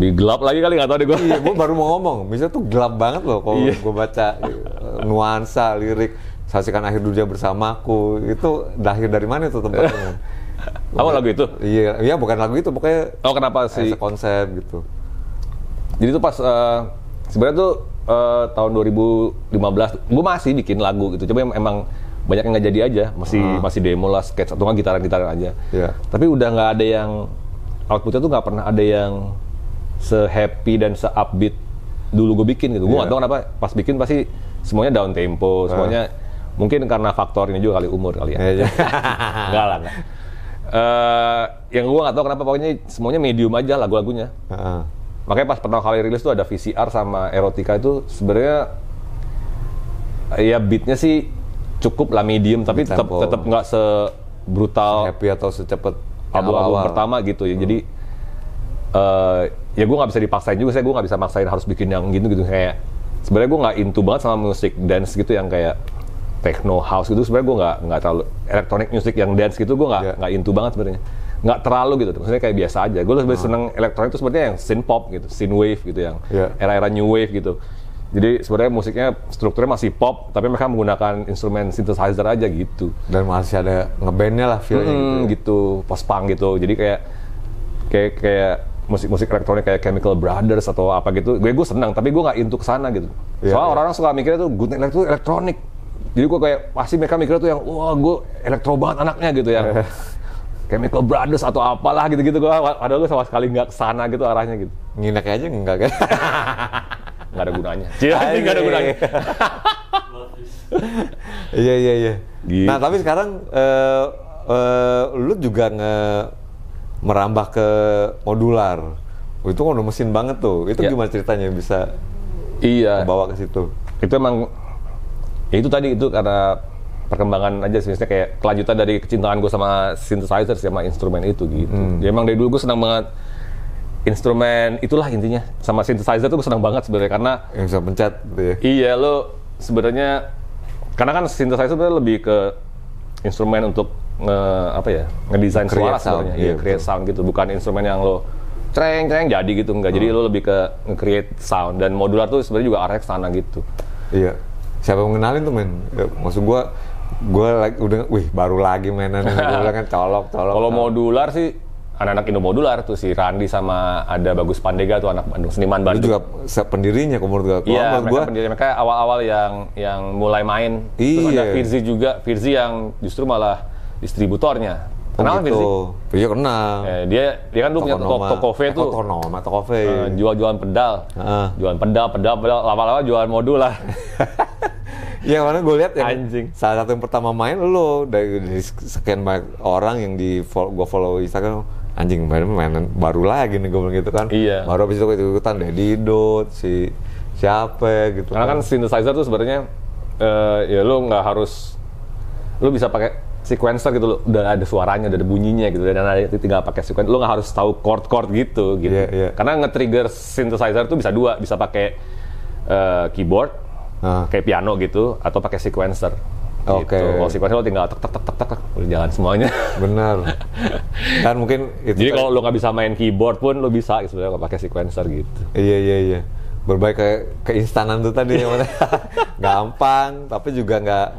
Lebih gelap lagi kali, nggak tahu deh gue. Iya, gue baru mau ngomong, misalnya tuh gelap banget loh kalau gue baca nuansa, lirik, saksikan akhir dunia bersamaku, itu lahir dari mana tuh tempatnya? Apa lagu itu? Iya, bukan lagu itu, pokoknya kenapa sih? Konsep gitu. Jadi tuh pas, sebenarnya tuh tahun 2015, gue masih bikin lagu gitu, coba emang banyak yang nggak jadi aja, masih demo lah, sketch, atau nggak gitaran aja. Yeah. Tapi udah nggak ada yang, outputnya tuh nggak pernah ada yang se-happy dan se-upbeat dulu gue bikin gitu. Gue nggak tahu kenapa pas bikin pasti semuanya down tempo, semuanya mungkin karena faktor ini juga kali, umur kali ya. Enggak lah. Yang gue nggak tahu kenapa, pokoknya semuanya medium aja lagu-lagunya. Makanya pas pertama kali rilis tuh ada VCR sama Erotika itu sebenarnya ya beatnya sih cukup lah medium, tapi tetap nggak sebrutal happy atau secepat album pertama gitu ya. Jadi ya gue nggak bisa dipaksain juga, gue nggak bisa maksain harus bikin yang gitu kayak sebenarnya gue nggak into banget sama musik dance gitu yang kayak techno house gitu. Sebenarnya gue nggak terlalu electronic music yang dance gitu, gue nggak into banget sebenarnya, nggak terlalu gitu. Maksudnya kayak biasa aja. Gue lebih seneng elektronik itu sebenarnya yang synth pop gitu, synth wave gitu, yang era-era new wave gitu. Jadi sebenarnya musiknya strukturnya masih pop, tapi mereka menggunakan instrumen synthesizer aja gitu. Dan masih ada ngebandnya lah feelnya gitu, post punk gitu. Jadi kayak musik-musik elektronik kayak Chemical Brothers atau apa gitu, gue senang, tapi gue nggak into kesana gitu. Soalnya orang-orang suka mikirnya tuh good night itu elektronik. Jadi gue kayak pasti mereka mikirnya tuh yang wah gue elektro banget anaknya gitu, yang Chemical Brothers atau apalah gitu-gitu. Gue padahal gue sama sekali nggak kesana gitu arahnya gitu. Nginek aja enggak kan? Nggak ada gunanya. Nggak ada gunanya. Iya. Gitu. Nah tapi sekarang lu juga merambah ke modular. Itu kan udah mesin banget tuh. Itu gimana ceritanya bisa bawa ke situ? Itu emang ya itu tadi, itu karena perkembangan aja sebenarnya, kayak kelanjutan dari kecintaan gue sama synthesizer, sama instrumen itu gitu. Ya emang dari dulu gue senang banget instrumen itulah intinya. Sama synthesizer tuh gue senang banget sebenarnya, karena yang bisa pencet gitu ya. Iya, lo sebenarnya karena kan synthesizer sebenarnya lebih ke instrumen untuk ngedesain suara sebenarnya, create sound gitu, bukan instrumen yang lo cereng jadi gitu, enggak. Jadi lo lebih ke nge-create sound, dan modular tuh sebenarnya juga arahnya ke sana gitu. Iya. Siapa yang ngenalin tuh, men? Ya, maksud gue udah baru lagi mainan yang gue bilang kan colok. Kalau modular sih anak-anak Indo Modular tuh, si Randi sama ada Bagus Pandega tuh, anak Bandung, seniman Bandung. Itu juga pendirinya menurut gue. Iya, mereka awal-awal yang mulai main. Terus ada Firzi juga, Firzi yang justru malah distributornya. Kenal Firzi? Iya kenal. Dia kan dulu punya toko kafe tuh. Toko kafe. Jual-jualan pedal. Jualan pedal, lama-lama jualan modular. Iya, mana gue lihat yang anjing. Salah satu yang pertama main lo dari sekian banyak orang yang gue follow Instagram, anjing mainan baru lagi nih, gue bilang gitu kan. Iya. Baru habis itu ikutan Daddy Dot, si siapa gitu. Karena kan synthesizer tuh sebenarnya ya lo nggak harus, lo bisa pakai sequencer gitu, lo udah ada suaranya, udah ada bunyinya gitu, dan ada tinggal pakai sequencer, lo nggak harus tahu chord gitu. Yeah. Karena nge-trigger synthesizer tuh bisa dua, bisa pakai keyboard kayak piano gitu, atau pakai sequencer. Oke. Gitu. Kalau sequencer lo tinggal tek udah jalan semuanya. Benar. Dan mungkin itu. Jadi kalau lo nggak bisa main keyboard pun lo bisa sebenarnya pakai sequencer gitu. Iya. Berbaik keinstanan tuh tadi, gampang, tapi juga nggak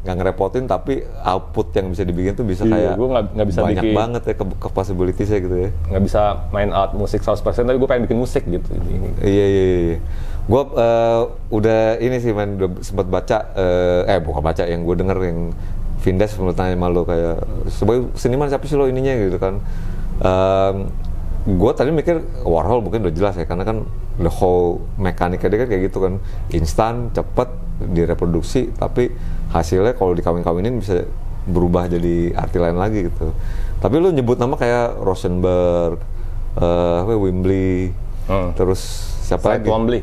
ngerepotin, tapi output yang bisa dibikin tuh bisa kayak gue nggak bisa banyak bikin, banget ya ke possibilities-nya gitu ya. Nggak bisa main alat musik 100%, tapi gue pengen bikin musik gitu. Iya. Gue udah ini sih, udah sempat baca, bukan baca, yang gue denger yang Vindes pernah tanya sama lo, kayak sebagai seniman siapa sih lo ininya gitu kan. Gue tadi mikir Warhol mungkin udah jelas ya, karena kan the whole mekaniknya dia kan kayak gitu kan, instan, cepet, direproduksi, tapi hasilnya kalau dikawin-kawinin bisa berubah jadi arti lain lagi gitu. Tapi lu nyebut nama kayak Rosenberg, Wembley, terus siapa lagi? Wembley.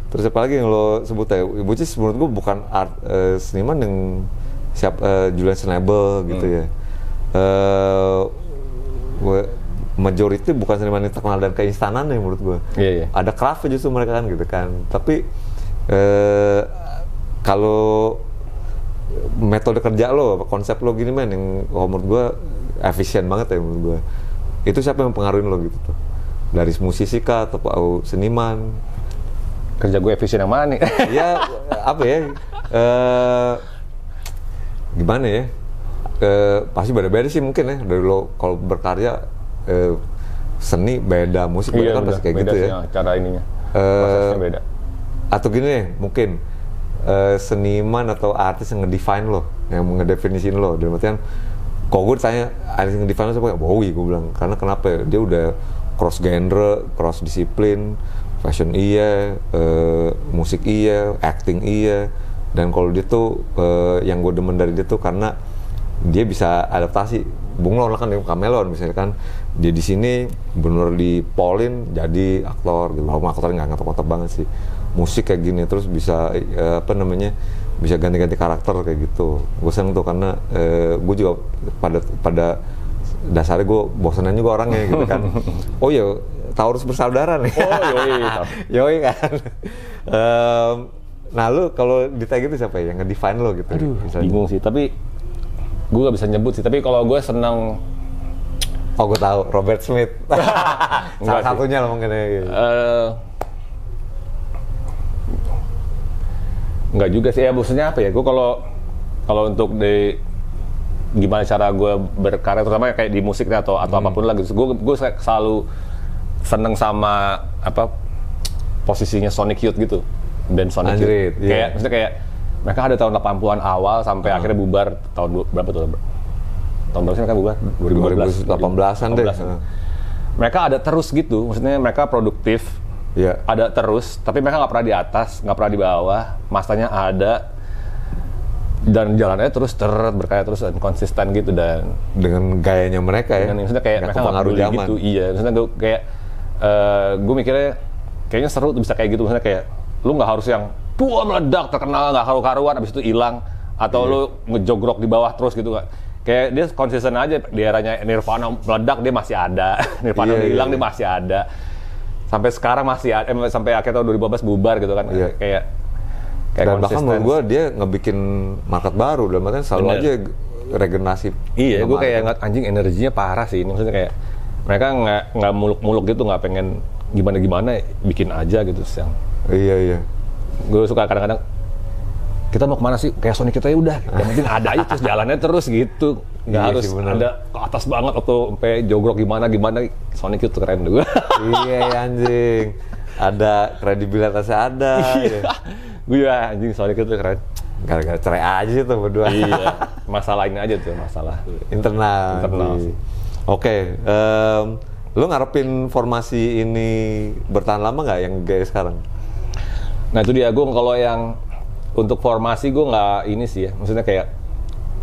Terus siapa lagi yang lo sebut ya? Which is menurut gue bukan art seniman yang Julian Schnabel gitu ya. Majority bukan seniman yang terkenal dan keinstanan ya menurut gue. Iya. Ada craftnya justru mereka kan gitu kan. Tapi kalau metode kerja lo, konsep lo gini yang menurut gue efisien banget ya menurut gue. Itu siapa yang pengaruhin lo gitu tuh? dari musisi kah atau seniman? Kerja gue efisien yang mana nih? Ya apa ya? Gimana ya? Pasti beda-beda sih mungkin ya. Dari lo kalau berkarya seni beda, musik beda kan pasti kayak beda gitu sih, ya. Cara ininya, prosesnya beda. Atau gini nih, mungkin seniman atau artis yang ngedefine lo, yang ngedefinisin lo. Dalam artian, kalau gue ditanya artis yang ngedefine lo siapa? Bowie, gue bilang. Karena kenapa ya? Dia udah cross genre, cross disiplin, fashion iya, musik iya, acting iya. Dan kalau dia tuh, yang gue demen dari dia tuh karena dia bisa adaptasi. Bung Lon kan Kamelon misalnya kan, dia di sini bener di polin jadi aktor gitu. Walaupun aktornya nggak ngotot banget sih, musik kayak gini terus bisa bisa ganti-ganti karakter kayak gitu. Gue seneng tuh karena gue juga pada dasarnya gue bosanan juga orangnya gitu kan. Oh iya, Taurus bersaudara nih. Oh yoi, yoi kan. Nah lu kalau ditanya gitu siapa ya yang nge-define lo gitu? Aduh, bingung sih, tapi gue gak bisa nyebut sih, tapi kalau gue senang. Oh gue tahu, Robert Smith. Salah satunya lah mungkin gitu. Enggak juga sih, ya maksudnya apa ya, gue kalau untuk gimana cara gue berkarya, terutama kayak di musik atau apapun lah gitu, gue selalu seneng sama posisinya Sonic Youth gitu, band Sonic Youth. Kayak maksudnya kayak mereka ada tahun 80-an awal sampai akhirnya bubar tahun berapa tuh? Tahun berapa sih mereka bubar? 2018-an deh. Mereka ada terus gitu, maksudnya mereka produktif, ada terus, tapi mereka nggak pernah di atas, nggak pernah di bawah, masanya ada, dan jalannya terus berkarya terus dan konsisten gitu, dan dengan gayanya mereka ya. Maksudnya kayak mereka nggak peduli gitu, iya. Maksudnya gue kayak gue mikirnya kayaknya seru tuh bisa kayak gitu, maksudnya kayak lu nggak harus yang meledak terkenal nggak karu-karuan abis itu hilang, atau lu ngejogrok di bawah terus gitu kan. Kayak dia konsisten aja di eranya Nirvana meledak dia masih ada, Nirvana hilang dia masih ada, sampai sekarang masih ada, sampai akhir tahun 2015 bubar gitu kan. Kayak dan bahkan menurut gue dia ngebikin market baru, dalam artian selalu aja regenerasi. Iya, gue kayak ngeliat anjing energinya parah sih ini, maksudnya kayak mereka nggak muluk-muluk gitu, nggak pengen gimana-gimana, bikin aja gitu siang. Iya. Gue suka kadang-kadang kita mau kemana sih, kayak Sonic kita ya udah, yang penting ada aja terus jalannya terus gitu, nggak harus ada ke atas banget atau sampai jogrok gimana Sonic itu keren juga. Iya anjing, ada kredibilitasnya ada. Gue ya anjing Sonic itu keren. Gara-gara cerai aja tuh berdua. Iya, masalah ini aja tuh, masalah internal. Oke, lu ngarepin formasi ini bertahan lama nggak yang kayak sekarang? Nah itu dia, gue kalau yang untuk formasi gue nggak ini sih ya, maksudnya kayak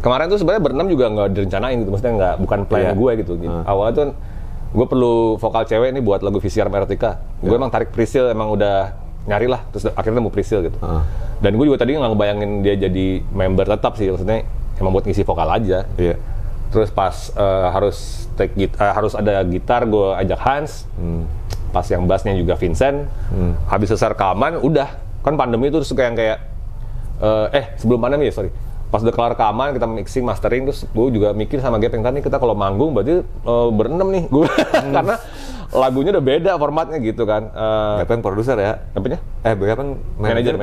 kemarin tuh sebenarnya berenam juga nggak direncanain gitu, maksudnya bukan plan gue gitu. Awalnya tuh gue perlu vokal cewek nih buat lagu VCR Erotica. Gue emang tarik Priscil, emang udah nyari lah, terus akhirnya mau Priscil gitu. Dan gue juga tadi nggak ngebayangin dia jadi member tetap sih, maksudnya emang buat ngisi vokal aja. Terus pas harus ada gitar, gue ajak Hans. Pas yang bassnya juga Vincent. Habis selesai rekaman, udah kan pandemi itu terus kayak sebelum pandemi ya, sorry. Pas udah kelar rekaman, kita mixing, mastering, terus gue juga mikir sama Gepeng tadi, kita kalau manggung berarti berenam nih, gue karena lagunya udah beda formatnya gitu kan. Gepeng produser ya? Apanya? Gepeng manajer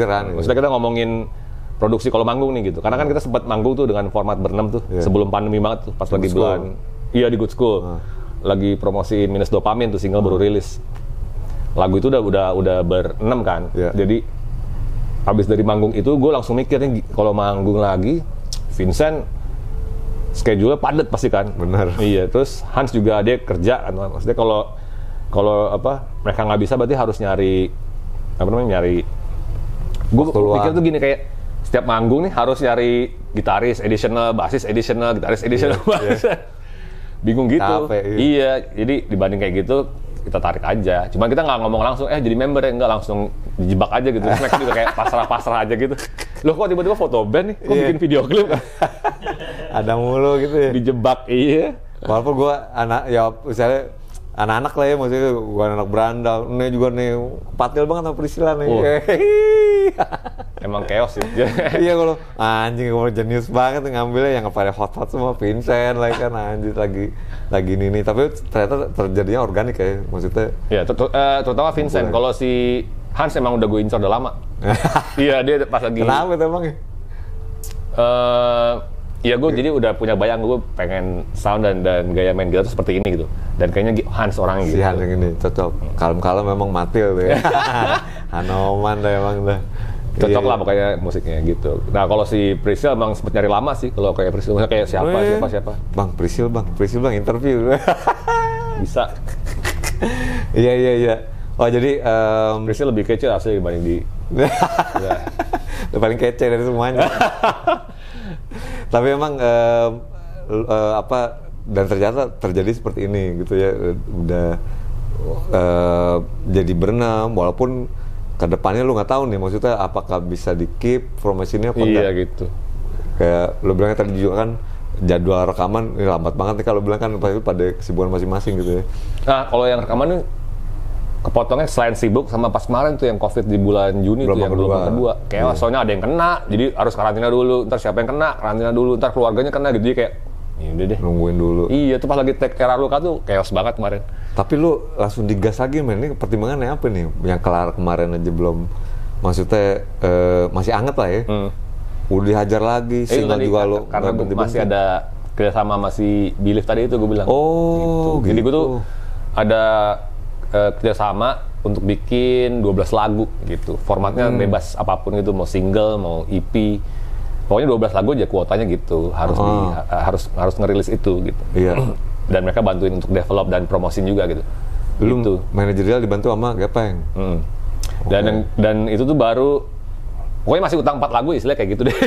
kan. Maksudnya kita ngomongin produksi kalau manggung nih gitu, karena kan kita sempat manggung tuh dengan format berenam tuh sebelum pandemi banget tuh, pas lagi bulan, iya di Good School, lagi promosiin Minus Dopamin tuh single baru rilis. Lagu itu udah berenam kan, jadi habis dari manggung itu gue langsung mikir nih, kalau manggung lagi Vincent schedule-nya padat pasti kan. Benar. Iya, terus Hans juga dia kerja kan, maksudnya kalau mereka nggak bisa berarti harus nyari gue pikir tuh gini, kayak setiap manggung nih harus nyari gitaris additional, bassis additional, gitaris additional, bingung gitu. Iya, jadi dibanding kayak gitu kita tarik aja. Cuma kita nggak ngomong langsung, jadi member ya, nggak langsung dijebak aja gitu. Terus mereka juga kayak pasrah-pasrah aja gitu. Loh kok tiba-tiba foto band nih, kok bikin video klip kan? Ada mulu gitu ya. Dijebak, iya. Walaupun gue misalnya anak-anak lah ya, maksudnya gue anak berandal. Nih juga nih, patil banget sama Priscilla nih. emang chaos sih. Iya kalau anjing gue jenius banget ngambilnya yang pada hot semua Vincent lagi kan anjing lagi ini tapi ternyata terjadinya organik ya maksudnya. Ya terutama Vincent. Kalau si Hans emang udah gue incar udah lama. Iya dia pas lagi. Kenapa itu emang ya? Iya gue jadi udah punya bayang gue pengen sound dan gaya main gitar tuh seperti ini gitu. Dan kayaknya Hans orangnya gitu. Si Hans yang ini cocok. Kalem-kalem memang Matil tuh ya. Hanoman dah emang dah. Cocok lah pokoknya musiknya gitu. Nah kalau si Priscil emang sempet nyari lama sih kalau kayak Priscil kayak siapa. Bang Priscil bang interview. Bisa. Iya. Oh jadi Priscil lebih kece asli dibanding di. Paling kece dari semuanya. Tapi emang dan ternyata terjadi seperti ini gitu ya, udah jadi berenam walaupun kedepannya lu nggak tahu nih maksudnya apakah bisa di keep formasinya apa enggak. Iya gitu. Kayak lu bilangnya tadi juga kan jadwal rekaman ini lambat banget nih kalau bilang kan pada kesibukan masing-masing gitu ya. Nah kalau yang rekaman nih kepotongnya selain sibuk sama pas kemarin tuh yang COVID di bulan Juni tuh yang gelombang kedua. Kayak soalnya ada yang kena, jadi harus karantina dulu. Ntar siapa yang kena, karantina dulu. Ntar keluarganya kena gitu. Jadi kayak, ya udah deh. Nungguin dulu. Iya, tuh pas lagi take care luka tuh chaos banget kemarin. Tapi lu langsung digas lagi men, ini pertimbangannya apa nih? Yang kelar kemarin aja belum, maksudnya masih anget lah ya. Udah dihajar lagi, single juga lo. Karena masih ada kerjasama masih Believe tadi itu gue bilang. Oh gitu. Jadi gue tuh ada kerjasama untuk bikin 12 lagu gitu. Formatnya bebas apapun gitu, mau single, mau EP. Pokoknya 12 lagu aja kuotanya gitu. Harus ngerilis itu gitu. Iya. Dan mereka bantuin untuk develop dan promosin juga gitu. Lu gitu. Manajerial dibantu sama Gepeng. Dan itu tuh baru pokoknya masih utang 4 lagu istilahnya kayak gitu deh.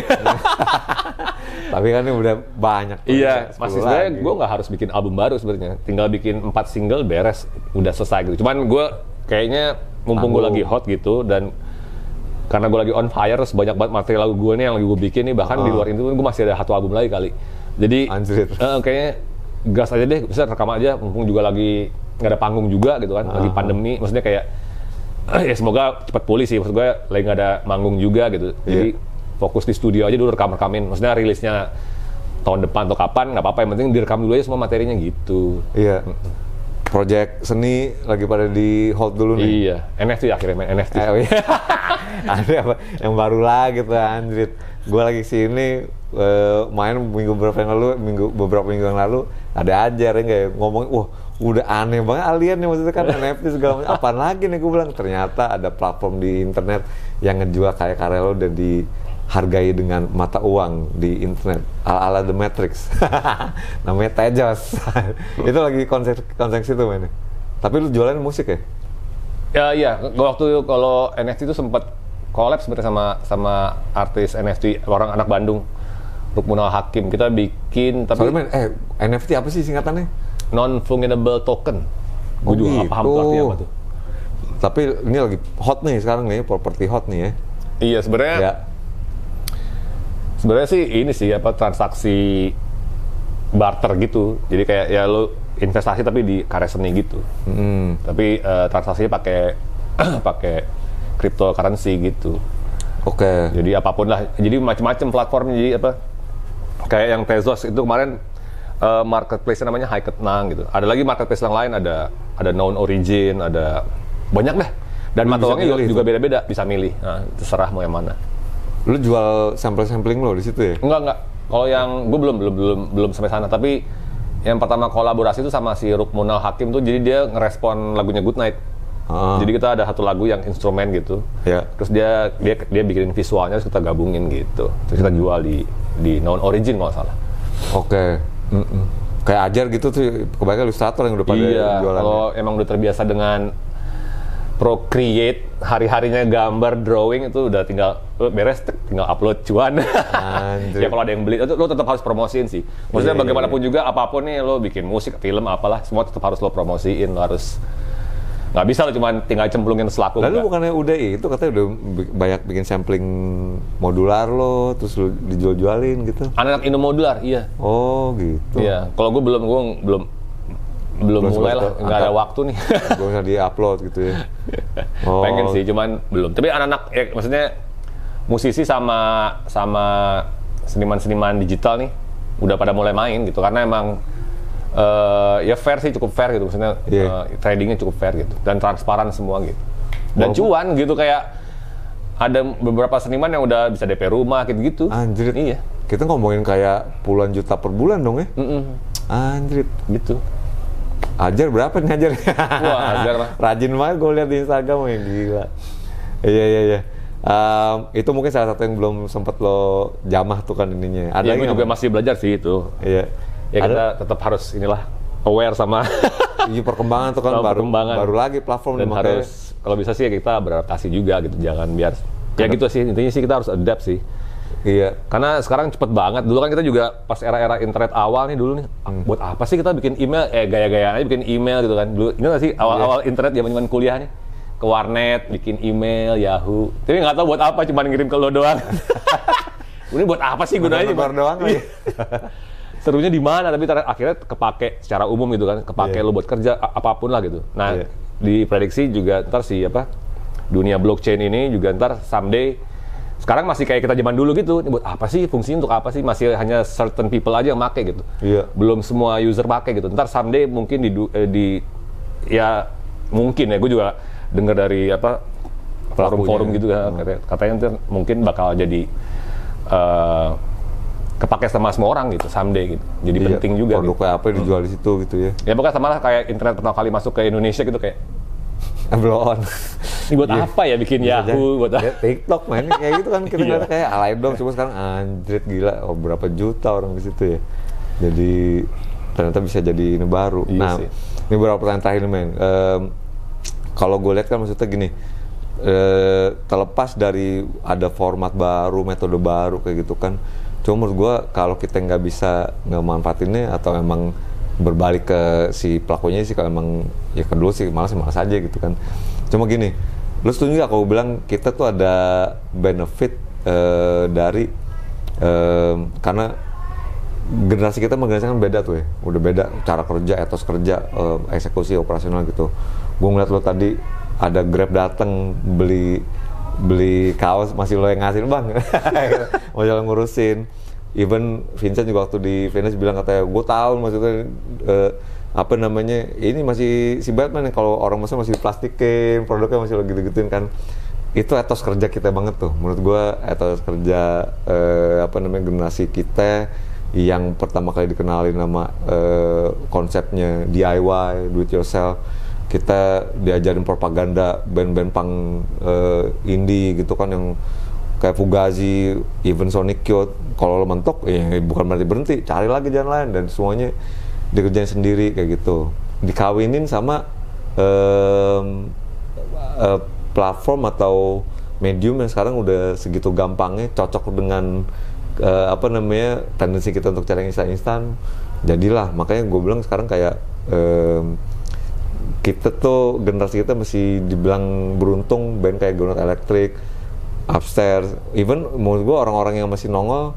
Tapi kan ini udah banyak. Iya, masih sebenarnya gue nggak harus bikin album baru sebenarnya. Tinggal bikin 4 single beres, udah selesai gitu. Cuman gue kayaknya mumpung gue lagi hot gitu dan karena gue lagi on fire, sebanyak banget materi lagu gue nih yang lagi gue bikin nih, bahkan di luar itu gue masih ada 1 album lagi kali. Jadi kayaknya gas aja deh, bisa rekam aja, mumpung juga lagi nggak ada panggung juga gitu kan, lagi pandemi, maksudnya kayak ya semoga cepat pulih sih, maksud gue lagi nggak ada manggung juga gitu. Jadi fokus di studio aja dulu, rekamin, maksudnya rilisnya tahun depan atau kapan nggak apa-apa, yang penting direkam dulu aja semua materinya gitu. Iya. Project seni lagi pada di hold dulu nih. Iya, NFT akhirnya main NFT. Ada apa yang baru lagi tuh anjrit. Gue lagi sini main beberapa minggu yang lalu ada ajar ya nggak ya, ngomong wah udah aneh banget alien nih maksudnya kan NFT segala macam. Apaan lagi nih gue bilang, ternyata ada platform di internet yang ngejual karya-karya lo dan dihargai dengan mata uang di internet ala The Matrix. Namanya Tejos. Itu lagi konsep itu mainnya. Tapi lu jualan musik ya? Ya iya, waktu kalau NFT itu sempat collab sebenarnya sama artis NFT orang anak Bandung, Rukmunal Hakim. Kita bikin tapi NFT apa sih singkatannya? Non-fungible token. Gue juga nggak paham tuh artinya apa tuh. Tapi ini lagi hot nih sekarang nih, properti hot nih ya. Iya sebenarnya. Ya. Sebenarnya sih ini sih transaksi barter gitu. Jadi kayak ya lo investasi tapi di karya seni gitu. Tapi transaksinya pakai cryptocurrency gitu. Oke. Jadi apapun lah. Jadi macam-macam platformnya. Jadi kayak yang Tezos itu kemarin marketplace namanya Haiketnang gitu. Ada lagi marketplace yang lain, ada Known Origin, ada banyak deh. Dan mata uangnya juga beda-beda, bisa milih. Nah, terserah mau yang mana. Lu jual sampling lo di situ ya? Enggak. Kalau yang gue belum sampai sana, tapi yang pertama kolaborasi itu sama si Rukmunal Hakim tuh, jadi dia ngerespon lagunya Goodnight. Jadi kita ada 1 lagu yang instrumen gitu. Terus dia bikinin visualnya, terus kita gabungin gitu. Terus kita jual di Known Origin kalau salah. Oke. Kayak ajar gitu tuh, kebanyakan ilustrator yang udah pada jualan. Kalau emang udah terbiasa dengan Procreate, hari-harinya gambar, drawing itu udah tinggal beres, tinggal upload cuan. Ya kalau ada yang beli, lo tetap harus promosiin sih. Maksudnya bagaimanapun juga, apapun nih, lo bikin musik, film, apalah, semua tetap harus lo promosiin, lo harus nggak bisa lo cuma tinggal cemplungin selaku. Lalu bukannya udah itu katanya udah banyak bikin sampling modular lo, terus lo dijual-jualin gitu? Anak Indo modular, iya. Oh gitu. Iya, kalau gue belum mulai lah, nggak ada waktu nih. Belum bisa di-upload gitu ya. Pengen sih, cuman belum. Tapi anak-anak, ya, maksudnya musisi sama seniman-seniman digital nih udah pada mulai main gitu, karena emang ya fair sih, cukup fair gitu, maksudnya tradingnya cukup fair gitu dan transparan semua gitu, dan cuan gitu. Kayak ada beberapa seniman yang udah bisa DP rumah gitu-gitu. Anjrit. Iya. Kita ngomongin kayak puluhan juta per bulan dong ya. Anjrit. Gitu. Ajar berapa nih Ajar? Wah, Ajar lah. Rajin banget gue lihat di Instagram, yang gila. Iya. Itu mungkin salah satu yang belum sempat lo jamah tuh kan ininya. Ada gue juga masih belajar sih itu. Iya. Ya kita tetap harus aware sama perkembangan tuh kan, baru lagi platform. Dan harus kalau bisa sih kita beradaptasi juga gitu, jangan biar ya gitu sih, intinya sih kita harus adapt sih. Iya. Karena sekarang cepet banget. Dulu kan kita juga pas era-era internet awal nih dulu nih, buat apa sih kita bikin email, gaya-gayaan aja bikin email gitu kan. Dulu ingat gak sih awal-awal internet zaman kuliah nih, ke warnet bikin email Yahoo, tapi nggak tahu buat apa, cuma ngirim ke lo doang. Ini buat apa sih gunanya? Bar doang aja. Serunya di mana, tapi akhirnya kepake secara umum gitu kan, kepake lo buat kerja apapun lah gitu. Nah, diprediksi juga ntar dunia blockchain ini juga ntar someday, sekarang masih kayak kita zaman dulu gitu, ini buat apa sih, fungsinya untuk apa sih, masih hanya certain people aja yang make gitu. Belum semua user pakai gitu. Ntar someday mungkin ya mungkin ya, gue juga dengar dari forum-forum gitu kan, katanya ntar mungkin bakal jadi kepake sama semua orang gitu someday gitu. Jadi penting juga. Produknya apa dijual di situ gitu ya. Ya pokoknya sama lah kayak internet pertama kali masuk ke Indonesia gitu, kayak blow on. Ini buat apa ya bikin Yahoo, buat ya, TikTok main kayak gitu kan, kita ngeliatnya kayak alay dong, cuma sekarang anjrit gila, berapa juta orang di situ ya. Jadi ternyata bisa jadi ini baru. Nah, ini beberapa pertanyaan terakhir men. Kalau gue lihat kan maksudnya gini, terlepas dari ada format baru, metode baru kayak gitu kan, cuma menurut gue kalau kita nggak bisa ngemanfaatinnya atau emang berbalik ke si pelakunya sih, kalau emang ya kedua sih malas aja gitu kan. Cuma gini, lu setuju nggak kalau bilang kita tuh ada benefit dari karena generasi kita sama generasi kan beda tuh ya, udah beda cara kerja, etos kerja, eksekusi operasional gitu. Gue ngeliat lo tadi ada Grab dateng beli kaos, masih lo yang ngasih bang, mau jalan ngurusin. Even Vincent juga waktu di Venice bilang, katanya gue tahu maksudnya ini masih si Batman yang kalau orang masih diplastikin, produknya masih lo gitu-gituin kan. Itu etos kerja kita banget tuh menurut gue, etos kerja generasi kita yang pertama kali dikenalin nama konsepnya DIY, do it yourself. Kita diajarin propaganda band-band punk indie gitu kan, yang kayak Fugazi, even Sonic Youth. Kalau lo mentok, bukan berarti berhenti, cari lagi jalan lain, dan semuanya dikerjain sendiri kayak gitu. Dikawinin sama platform atau medium yang sekarang udah segitu gampangnya, cocok dengan tendensi kita untuk cari instan. Jadilah, makanya gue bilang sekarang kayak kita tuh, generasi kita masih dibilang beruntung, band kayak Gunot Electric, Upstairs, even menurut gue orang-orang yang masih nongol,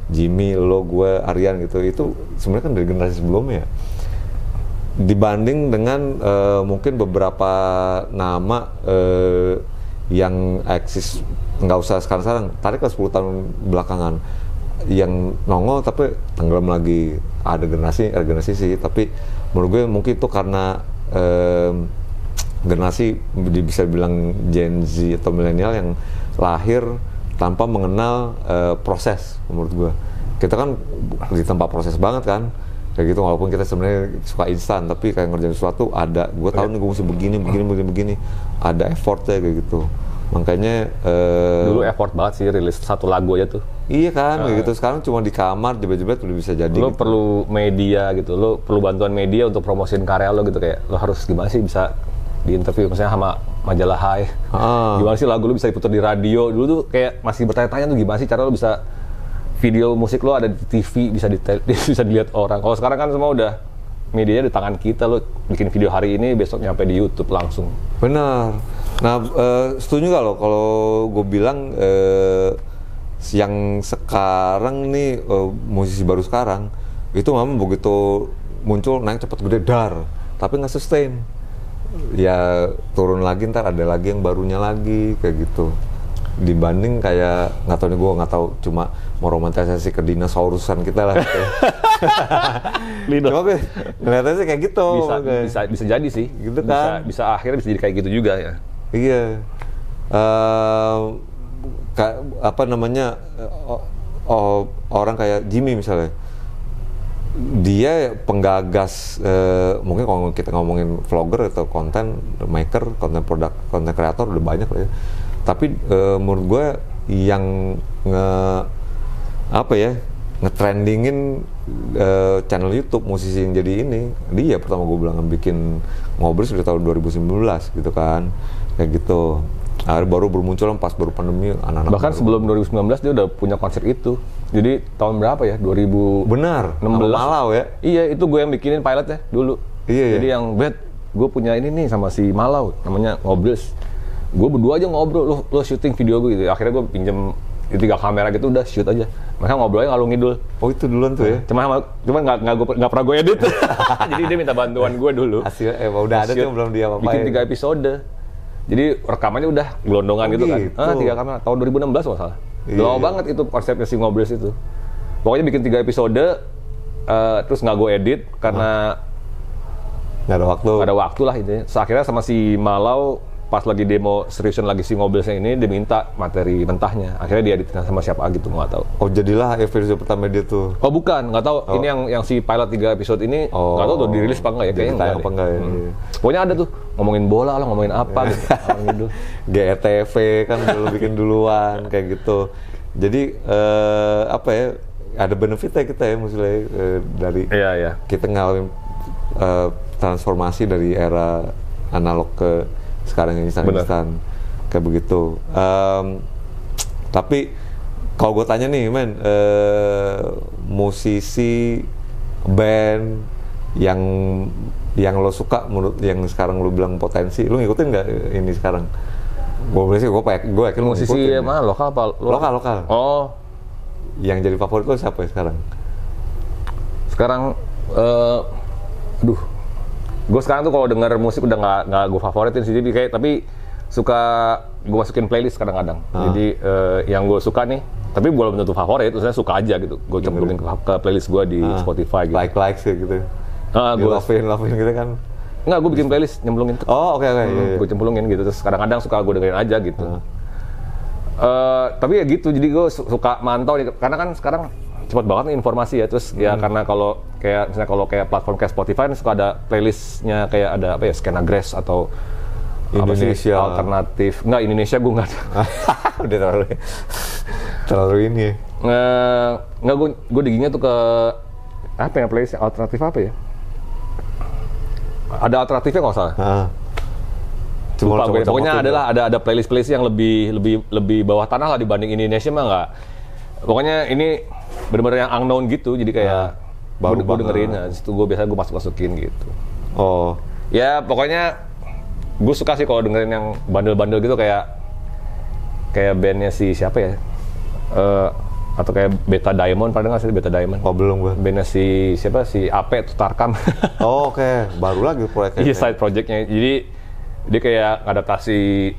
Jimmy, lo, gue, Aryan gitu, itu sebenarnya kan dari generasi sebelumnya. Dibanding dengan mungkin beberapa nama yang eksis, nggak usah sekarang-sekarang, tarik ke 10 tahun belakangan, yang nongol tapi tenggelam lagi. Ada generasi sih, tapi menurut gue mungkin itu karena generasi bisa bilang Gen Z atau milenial yang lahir tanpa mengenal proses. Menurut gue kita kan di tempat proses banget kan kayak gitu, walaupun kita sebenarnya suka instan, tapi kayak ngerjain sesuatu ada, gue tahu nih gue mesti begini, ada effortnya kayak gitu. Makanya dulu effort banget sih rilis satu lagu aja tuh. Iya kan, kayak gitu. Sekarang cuma di kamar jebet-jebet udah bisa jadi. Lo gitu. perlu media gitu, lo perlu bantuan media untuk promosiin karya lo gitu, kayak lo harus gimana sih bisa di interview misalnya sama majalah Hai. Gimana sih lagu lo bisa diputar di radio? Dulu tuh kayak masih bertanya-tanya tuh gimana sih cara lo bisa video musik lo ada di TV, bisa bisa dilihat orang. Kalau sekarang kan semua udah medianya di tangan kita, lo bikin video hari ini besok nyampe di YouTube langsung. Benar. Nah, setuju nggak lo kalau gue bilang yang sekarang nih musisi baru sekarang itu memang begitu muncul naik cepet gede dar, tapi nggak sustain. Ya turun lagi, ntar ada lagi yang barunya lagi kayak gitu. dibanding kayak nggak tahu nih, gue nggak tahu, cuma mau romantisasi ke dinosaurusan kita lah gitu. Cuma gue ngeliatnya sih kayak gitu. Bisa jadi sih, gitu kan. Bisa akhirnya bisa jadi kayak gitu juga ya. Iya. Apa namanya, orang kayak Jimmy misalnya, dia penggagas, mungkin kalau kita ngomongin vlogger atau content maker, content creator udah banyak lah ya. Tapi menurut gue yang ngetrendingin channel YouTube musisi yang jadi ini, dia pertama gue bilang bikin ngobrol sudah tahun 2019 gitu kan, kayak gitu. Baru bermunculan pas baru pandemi, anak-anak. Bahkan sebelum 2019 dia udah punya konser itu. Jadi tahun berapa ya? 2016. Benar. Malau ya? Iya, itu gue yang bikinin pilotnya dulu. Iya. Jadi yang gue punya ini nih sama si Malau, namanya Ngobrels. Gue berdua aja ngobrol, lo syuting video gue gitu. Akhirnya gue pinjem 3 kamera gitu, udah shoot aja. Mereka ngobrolnya ngalung ngidul. Oh itu duluan tuh ya? Cuma nggak pernah gue edit. Jadi dia minta bantuan gue dulu. Hasilnya udah ada tuh, belum dia apa-apain. Bikin 3 episode. Jadi rekamannya udah gelondongan gitu kan. 3 kamera, tahun 2016 nggak salah. Lama banget itu konsepnya si Ngobrels itu. Pokoknya bikin 3 episode, terus nggak gue edit karena nggak ada waktu. Nggak ada waktu lah intinya. Akhirnya sama si Malau, pas lagi demo seriusan lagi si Ngobrelsnya ini, dia minta materi mentahnya. Akhirnya dia editin sama siapa gitu, nggak tahu. Oh jadilah versi pertama dia tuh. Oh bukan, nggak tahu. Ini yang si pilot 3 episode ini nggak tahu tuh dirilis apa enggak ya, kayaknya enggak ya. Pokoknya ada tuh ngomongin bola lah, ngomongin apa gitu. GETV kan dulu bikin duluan kayak gitu. Jadi apa ya, ada benefitnya kita ya, maksudnya dari kita ngalamin transformasi dari era analog ke sekarang yang instan kayak begitu. Tapi kalau gue tanya nih men, musisi band yang lo suka, menurut yang sekarang lo bilang potensi, lo ngikutin nggak ini sekarang? Gue yakin musisi mana lokal apa? Lokal. Oh, yang jadi favorit lo siapa ya sekarang? Sekarang gue sekarang tuh kalau denger musik udah nggak gue favoritin sih, tapi suka gue masukin playlist kadang-kadang. Jadi yang gue suka nih, tapi belum tentu favorit, saya suka aja gitu. Gue cemplungin ke playlist gue di Spotify gitu. Like gitu. Gue love-in gitu kan. Enggak, gue bikin playlist, nyemplungin. Oh oke. Gue cemplungin gitu, terus kadang-kadang suka gue dengerin aja gitu. Tapi ya gitu, jadi gue suka mantau nih, karena kan sekarang cepat banget nih informasi ya, terus ya karena kalau kayak platform kayak Spotify ini suka ada playlistnya, kayak ada apa ya, Skena Grass atau Indonesia alternatif. Enggak, Indonesia gue nggak ada. Udah terlalu ini. Nggak, gue diginya tuh ke apa ya, playlist alternatif apa ya? Ada alternatifnya nggak salah. Pokoknya ada playlist yang lebih bawah tanah lah dibanding Indonesia mah nggak. Pokoknya ini benar-benar yang unknown gitu, jadi kayak baru gue dengerin, nah situ gue biasanya gue masukin gitu. Oh, ya pokoknya gue suka sih kalau dengerin yang bandel-bandel gitu, kayak bandnya si siapa ya, atau kayak Beta Diamond, pernah nggak sih Beta Diamond? Oh belum gue. Bandnya si siapa, si Ape Tutarkam. Oh oke. Baru lagi proyeknya. Iya, side projectnya, jadi dia kayak adaptasi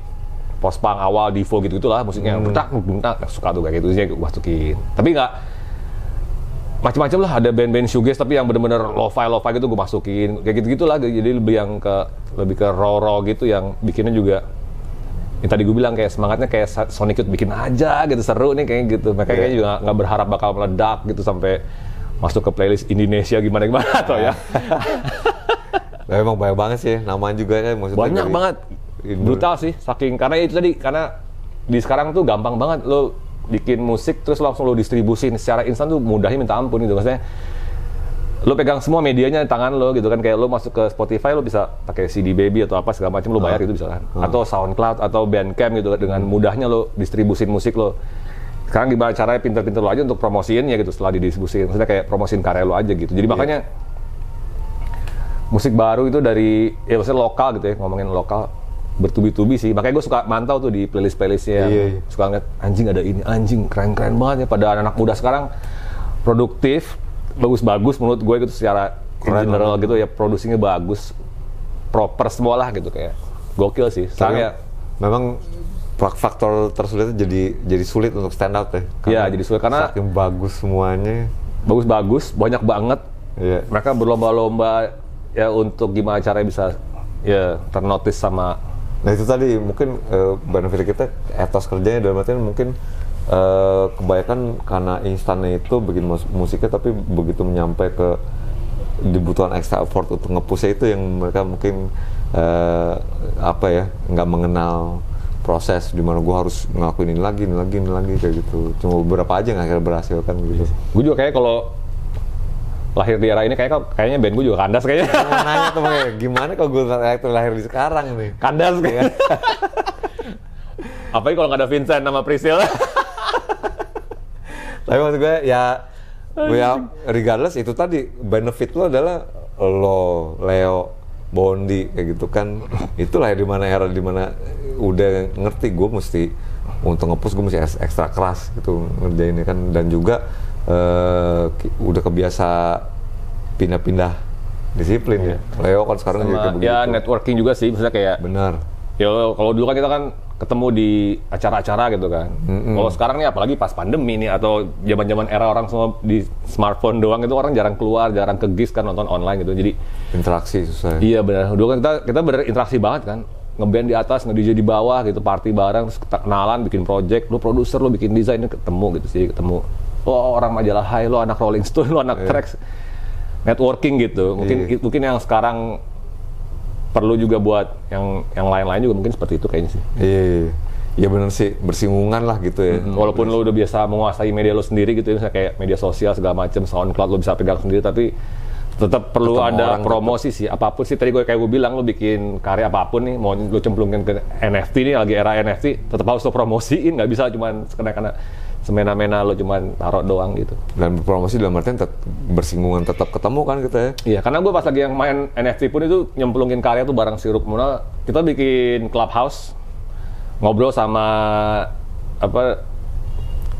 post-punk awal, Divo gitu-gitulah, musiknya bentak, suka tuh kayak gitu, jadi gue masukin. Tapi nggak macam-macam lah, ada band-band shoegaze tapi yang bener-bener lo-fi gitu gue masukin, kayak gitu-gitulah, jadi lebih ke raw gitu, yang bikinnya juga yang tadi gue bilang kayak semangatnya kayak Sonic Youth, bikin aja gitu, seru nih kayak gitu. Mereka kayaknya juga nggak berharap bakal meledak gitu sampai masuk ke playlist Indonesia gimana atau ya. Nah, emang banyak banget sih, namanya juga kan maksudnya banyak banget. Brutal sih, saking karena itu tadi, karena di sekarang tuh gampang banget lo bikin musik terus langsung lo distribusin secara instan tuh, mudahnya minta ampun gitu. Maksudnya lo pegang semua medianya di tangan lo gitu kan, kayak lo masuk ke Spotify lo bisa pakai CD Baby atau apa segala macam, lo bayar gitu bisa kan, atau SoundCloud atau Bandcamp gitu, dengan mudahnya lo distribusin musik lo. Sekarang gimana caranya, pinter-pinter lo aja untuk promosiin ya gitu setelah didistribusin, maksudnya kayak promosiin karya lo aja gitu. Jadi makanya musik baru itu dari, ya maksudnya lokal gitu ya, ngomongin lokal, bertubi-tubi sih. Makanya gue suka mantau tuh di playlist-playlistnya, suka ngeliat anjing ada ini, anjing keren-keren banget ya, pada anak muda sekarang produktif, bagus-bagus menurut gue gitu, secara general gitu ya, produksinya bagus, proper semua lah gitu, kayak gokil sih. Soalnya memang faktor tersulitnya jadi sulit untuk stand out deh. Iya, jadi sulit karena saking bagus semuanya. Bagus, banyak banget. Iya. Mereka berlomba-lomba ya untuk gimana caranya bisa ya ternotis sama. Nah itu tadi mungkin benefit kita etos kerjanya dalam artian mungkin kebanyakan karena instannya itu bikin musiknya, tapi begitu menyampai ke dibutuhkan extra effort untuk nge-push itu yang mereka mungkin nggak mengenal proses di mana gue harus ngelakuin ini lagi kayak gitu. Cuma beberapa aja yang akhirnya berhasil kan gitu. Gue juga kayak kalau lahir di era ini kayaknya band gue juga kandas kayaknya. Mau nanya tuh gimana kalau gue lahir di sekarang nih? Kandas kayaknya. Apalagi kalau nggak ada Vincent sama Priscilla. Tapi maksud gue ya regardless itu tadi benefit lo adalah lo, Leo, Bondi kayak gitu kan. Itulah ya era di mana udah ngerti gue mesti untuk nge-push gue mesti ekstra keras gitu ngerjainnya kan, dan juga udah kebiasa pindah-pindah disiplin ya. Leo kan sekarang juga kayak begitu. Ya networking juga sih, misalnya kayak benar. Ya kalau dulu kan kita kan ketemu di acara-acara gitu kan. Kalau sekarang nih apalagi pas pandemi nih atau zaman-zaman era orang semua di smartphone doang, itu orang jarang keluar, jarang ke gigs kan, nonton online gitu. Jadi interaksi susah. Iya benar. Dulu kan kita berinteraksi banget kan. Ngeband di atas, nge-DJ di bawah gitu, party bareng, terus kenalan, bikin project, lu produser, lu bikin desain, ketemu gitu sih, ketemu. Oh, orang majalah Hai, lu anak Rolling Stone, lu anak Trax. Networking gitu. Mungkin yang sekarang perlu juga buat yang lain-lain juga mungkin seperti itu kayaknya sih. Iya benar sih, bersinggungan lah gitu ya. Walaupun lo udah biasa menguasai media lo sendiri gitu ya, misalnya kayak media sosial segala macam, SoundCloud lo bisa pegang sendiri, tapi tetap perlu ada promosi sih. Apapun sih, tadi kayak gue bilang, lo bikin karya apapun nih, mau lo cemplungin ke NFT nih, lagi era NFT, tetap harus lo promosiin, nggak bisa cuman karena semena-mena lo cuman taruh doang gitu. Dan promosi dalam artian bersinggungan, tetap ketemu kan kita ya. Iya, karena gue pas lagi yang main NFT pun itu nyemplungin karya tuh bareng si Rukmuna, kita bikin clubhouse, ngobrol sama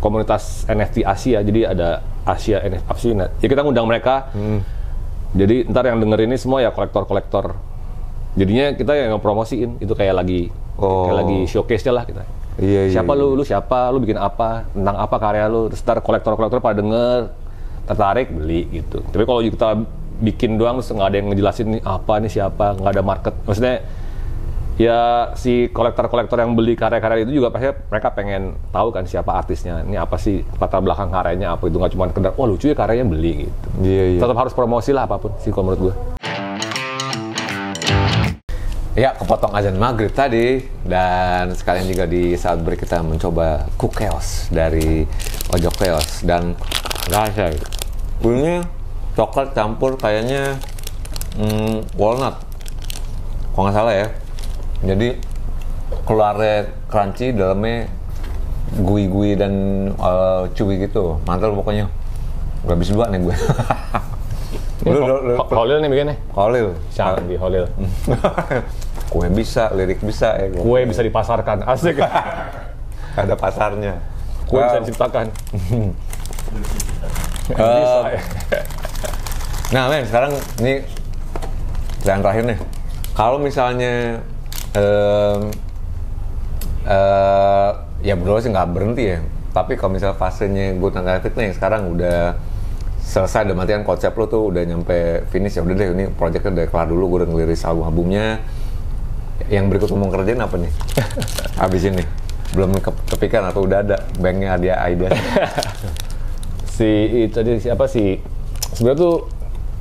komunitas NFT Asia. Jadi ada Asia NFT. Ya kita ngundang mereka. Jadi ntar yang denger ini semua ya kolektor-kolektor. Jadinya kita yang ngepromosiin itu kayak lagi showcase-nya lah kita. Iya, siapa lu siapa, lu bikin apa, tentang apa karya lu, terus ntar kolektor-kolektor pada denger, tertarik, beli gitu. Tapi kalau kita bikin doang terus nggak ada yang ngejelasin nih apa, nih siapa, nggak ada market. Maksudnya ya si kolektor-kolektor yang beli karya-karya itu juga pasti mereka pengen tahu kan siapa artisnya, ini apa sih latar belakang karyanya apa, itu nggak cuma sekedar wah lucu ya karyanya, beli gitu. Iya. Tetap harus promosi lah apapun sih kalau menurut gue. Ya, kepotong azan maghrib tadi, dan sekalian juga di saat break kita mencoba Kukeos dari Ojo Keos, dan rasa punya coklat campur kayaknya walnut, kalau nggak salah ya. Jadi keluarnya crunchy, dalamnya gui-gui dan chewy gitu, mantap pokoknya. Gak habis dua nih gue. Holil nih bikinnya? Holil. Canggih Holil. Kue bisa, lirik bisa ya. Kue bisa dipasarkan, asik. Ada pasarnya. Kue bisa diciptakan. Bisa ya. Nah men, sekarang ini yang terakhir nih. Kalau misalnya ya berdua sih nggak berhenti ya. Tapi kalau misalnya fasenya Good Night Electric nih sekarang udah selesai, dalam artian konsep lo tuh udah nyampe finish, ya udah deh ini projectnya udah kelar dulu, gue udah ngeliris albumnya. Yang berikut mau kerjain apa nih? Abis ini belum kepikiran atau udah ada banknya dia ide? Siapa sih? Sebenarnya tuh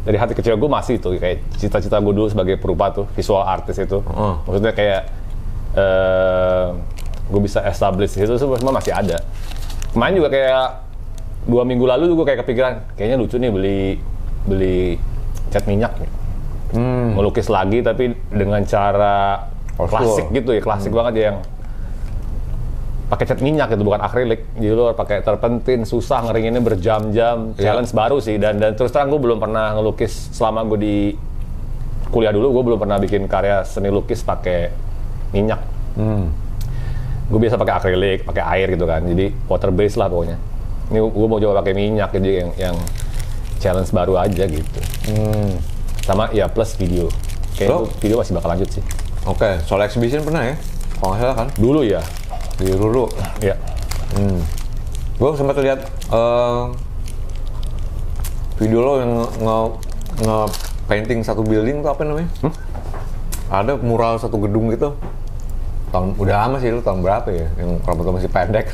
dari hati kecil gue masih tuh kayak cita-cita gue dulu sebagai perupa tuh visual artist itu. Maksudnya kayak gue bisa establish itu semua masih ada. Kemarin juga kayak 2 minggu lalu gue kayak kepikiran, kayaknya lucu nih beli cat minyak nih. Melukis lagi tapi dengan cara klasik gitu ya, klasik banget ya, yang pakai cat minyak gitu, bukan akrilik. Jadi lo pakai terpentin, susah ngeringinnya berjam-jam, challenge baru sih. Dan terus terang gue belum pernah ngelukis selama gue di kuliah dulu, gue belum pernah bikin karya seni lukis pakai minyak. Gue biasa pakai akrilik, pakai air gitu kan, jadi water based lah pokoknya. Ini gue mau coba pakai minyak, jadi yang challenge baru aja gitu. Sama ya plus video. Kayaknya video masih bakal lanjut sih. Oke, soal exhibition pernah ya? Kalau nggak salah kan? Dulu ya. Di Ruru. Iya. Gue sempat lihat video lo yang nge-painting satu building tuh apa namanya? Ada mural satu gedung gitu. Udah lama sih, lu tahun berapa ya? Yang rambutnya masih pendek.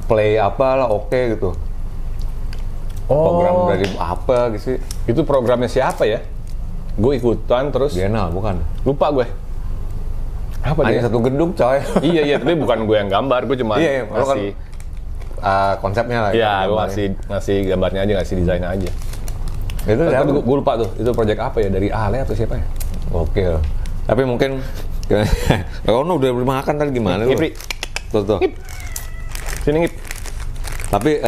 Play apalah oke gitu. Program dari apa gitu sih? Itu programnya siapa ya? Gue ikutan terus. Bienal bukan? Lupa gue. Apa dia? Satu gedung coy. iya, tapi bukan gue yang gambar, gue cuma ngasih konsepnya lah. Iya, gue ngasih gambarnya aja, ngasih desainnya aja. Itu gue lupa tuh, itu proyek apa ya? Dari Ale atau siapa ya? Oke. Tapi mungkin kalau udah makan tadi gimana lu? Ngipri. Tuh. Sini ngip. Tapi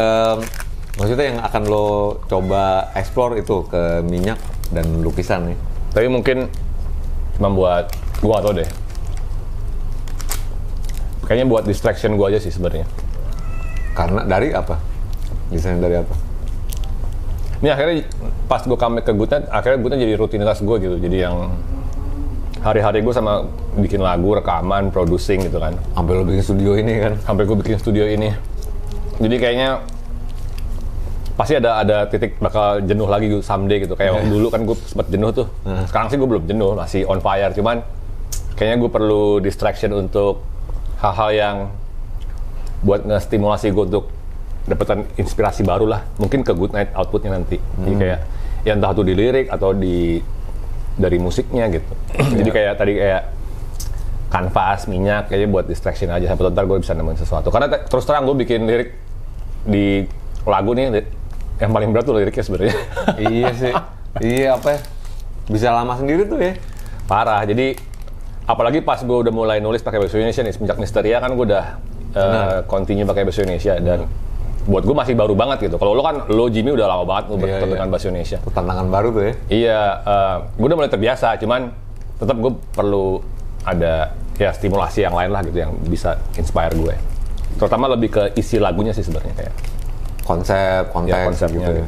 maksudnya yang akan lo coba explore itu ke minyak dan lukisan nih. Tapi mungkin membuat gua gak tau deh. Kayaknya buat distraction gua aja sih sebenarnya. Karena dari apa? Desain dari apa? Ini akhirnya pas gua comeback ke Goodnight, akhirnya Goodnight jadi rutinitas gua gitu. Jadi yang hari-hari gua sama bikin lagu, rekaman, producing gitu kan. Sampai lo bikin studio ini kan? Sampai gua bikin studio ini. Jadi kayaknya pasti ada titik bakal jenuh lagi gitu someday gitu. Kayak waktu dulu kan gue sempet jenuh tuh. Sekarang sih gue belum jenuh, masih on fire. Cuman kayaknya gue perlu distraction untuk hal-hal yang buat ngestimulasi gue untuk dapetan inspirasi baru lah. Mungkin ke Goodnight outputnya nanti. Jadi kayak ya entah tuh di lirik atau dari musiknya gitu. Jadi kayak tadi kayak kanvas, minyak, kayaknya buat distraction aja. Sampai ntar gue bisa nemuin sesuatu. Karena terus terang gue bikin lirik di lagu nih, yang paling berat tuh liriknya sebenarnya. Iya sih. Iya apa ya? Bisa lama sendiri tuh ya. Parah. Jadi apalagi pas gue udah mulai nulis pakai bahasa Indonesia nih, semenjak Misteria kan gue udah continue pakai bahasa Indonesia dan buat gue masih baru banget gitu. Kalau lo Jimmy udah lama banget berteman dengan bahasa Indonesia. Tantangan baru tuh ya. Iya, gue udah mulai terbiasa, cuman tetap gue perlu ada ya stimulasi yang lain lah gitu yang bisa inspire gue. Terutama lebih ke isi lagunya sih sebenarnya kayak konsepnya gitu.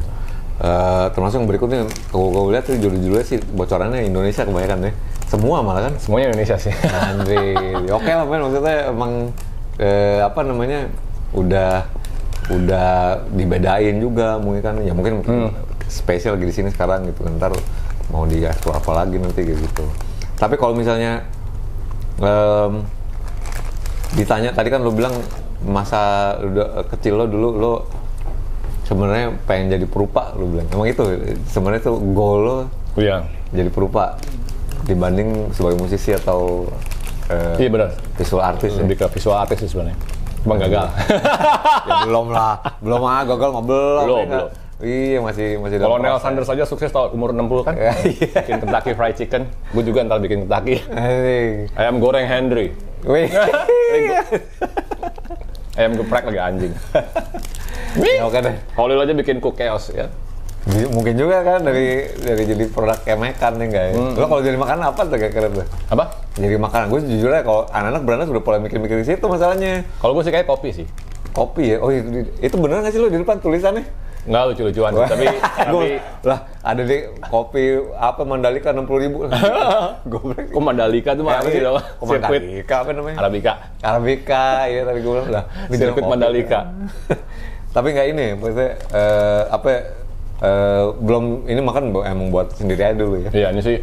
Termasuk yang berikutnya, kalau lihat tuh judul-judulnya sih bocorannya Indonesia kebanyakan ya. Semua malah kan? Semuanya Indonesia sih. Andre, oke lah men, maksudnya emang apa namanya udah dibedain juga mungkin kan ya mungkin spesial lagi di sini sekarang gitu. Ntar mau diatur apa lagi nanti gitu. Tapi kalau misalnya ditanya tadi kan lo bilang masa udah kecil lo dulu lo sebenarnya pengen jadi perupa, lu bilang. Emang itu sebenarnya tuh goal lo jadi perupa dibanding sebagai musisi atau iya benar, visual artist. Lebih ke visual artist sih sebenarnya. Cuma gagal. Ya belum gagal mah belum. Iya masih. Kalau Neil Sanders saja sukses tahun umur 60 kan? Bikin Kentucky Fried Chicken. Gue juga ntar bikin Kentucky. Ayam goreng Henry. Ayam geprek lagi anjing. Ya, oke deh. Holil aja bikin cook chaos ya. Mungkin juga kan dari jadi produk kemekan nih guys. Lo kalau jadi makanan apa tuh kira-kira tuh? Apa? Jadi makanan. Gue jujur aja kalau anak-anak beranak udah mulai mikir-mikir di situ masalahnya. Kalau gue sih kayak kopi sih. Kopi ya? Oh itu bener nggak sih lo di depan tulisannya? Nggak lucu-lucuan tapi lah ada di kopi apa Mandalika 60.000. Kok Mandalika tuh mah apa sih dong? Mandalika apa namanya? Arabica ya tadi gue bilang lah. Sirkuit Mandalika. Tapi nggak ini, maksudnya belum ini makan emang buat sendiri aja dulu ya. Iya ini sih.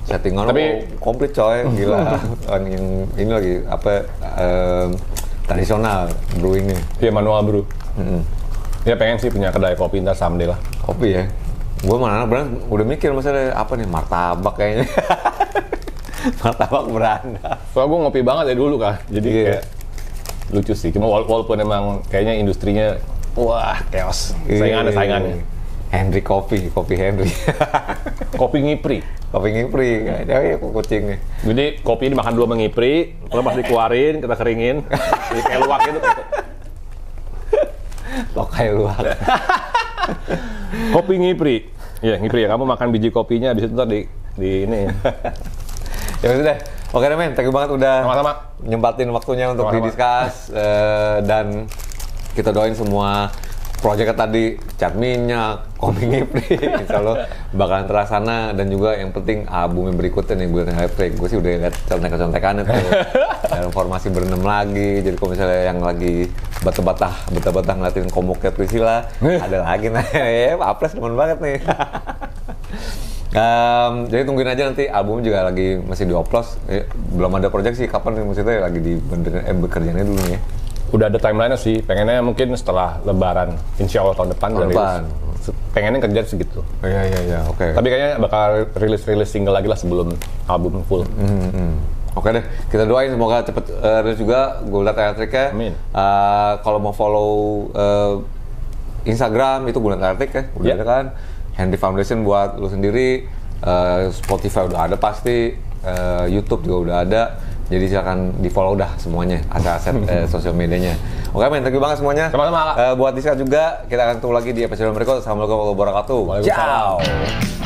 Settingan tapi komplit coy, gila. Yang ini lagi apa tradisional brewingnya. Iya manual brew. Ya pengen sih punya kedai kopi ntar someday lah. Kopi ya? Gue mana anak udah mikir masalah apa nih, martabak kayaknya. Martabak beranda. Soalnya gue ngopi banget ya dulu kan, jadi kayak lucu sih. Cuma walaupun emang kayaknya industrinya, wah chaos. Saingannya. Henry Kopi Henry. Kopi ngipri. Kayaknya kucingnya. Jadi kopi dimakan dulu sama ngipri, kalau pas dikeluarin, kita keringin. Jadi kayak luwak gitu. Kayak luwak. Kopi ngipri. Iya ngipri ya, kamu makan biji kopinya, habis itu ntar di ini. Ya udah. Oke deh men, thank you banget udah sama-sama nyempatin waktunya untuk didiskus dan kita doain semua proyeknya tadi cat minyak, kopi ngipri, insya Allah bakalan terlaksana. Dan juga yang penting album yang berikutnya nih Bulan Electric, gue sih udah lihat contekan-contekannya tuh. Dalam formasi berenam lagi, jadi kalau misalnya yang lagi betah-betah ngeliatin komuknya Priscilla, ada lagi nah, ya Apres demen banget nih. Jadi tungguin aja nanti album juga lagi masih dioplos. Belum ada proyek sih kapan nih maksudnya lagi di bekerjanya dulu nih ya. Udah ada timeline sih, pengennya mungkin setelah Lebaran, insya Allah tahun depan. Pengennya kerja segitu. Iya, oke. Tapi kayaknya bakal rilis single lagi lah sebelum album full. Oke deh, kita doain semoga cepet rilis juga Bulan Electric-nya. Amin. Kalau mau follow Instagram itu Bulan Electric ya, udah ada kan. Henry Foundation buat lu sendiri, Spotify udah ada pasti, YouTube juga udah ada. Jadi silakan di follow dah semuanya, aset-aset sosial medianya. Oke men, thank you banget semuanya. Sama-sama. Buat Diska juga, kita akan ketemu lagi di episode berikut. Assalamualaikum warahmatullahi wabarakatuh. Ciao.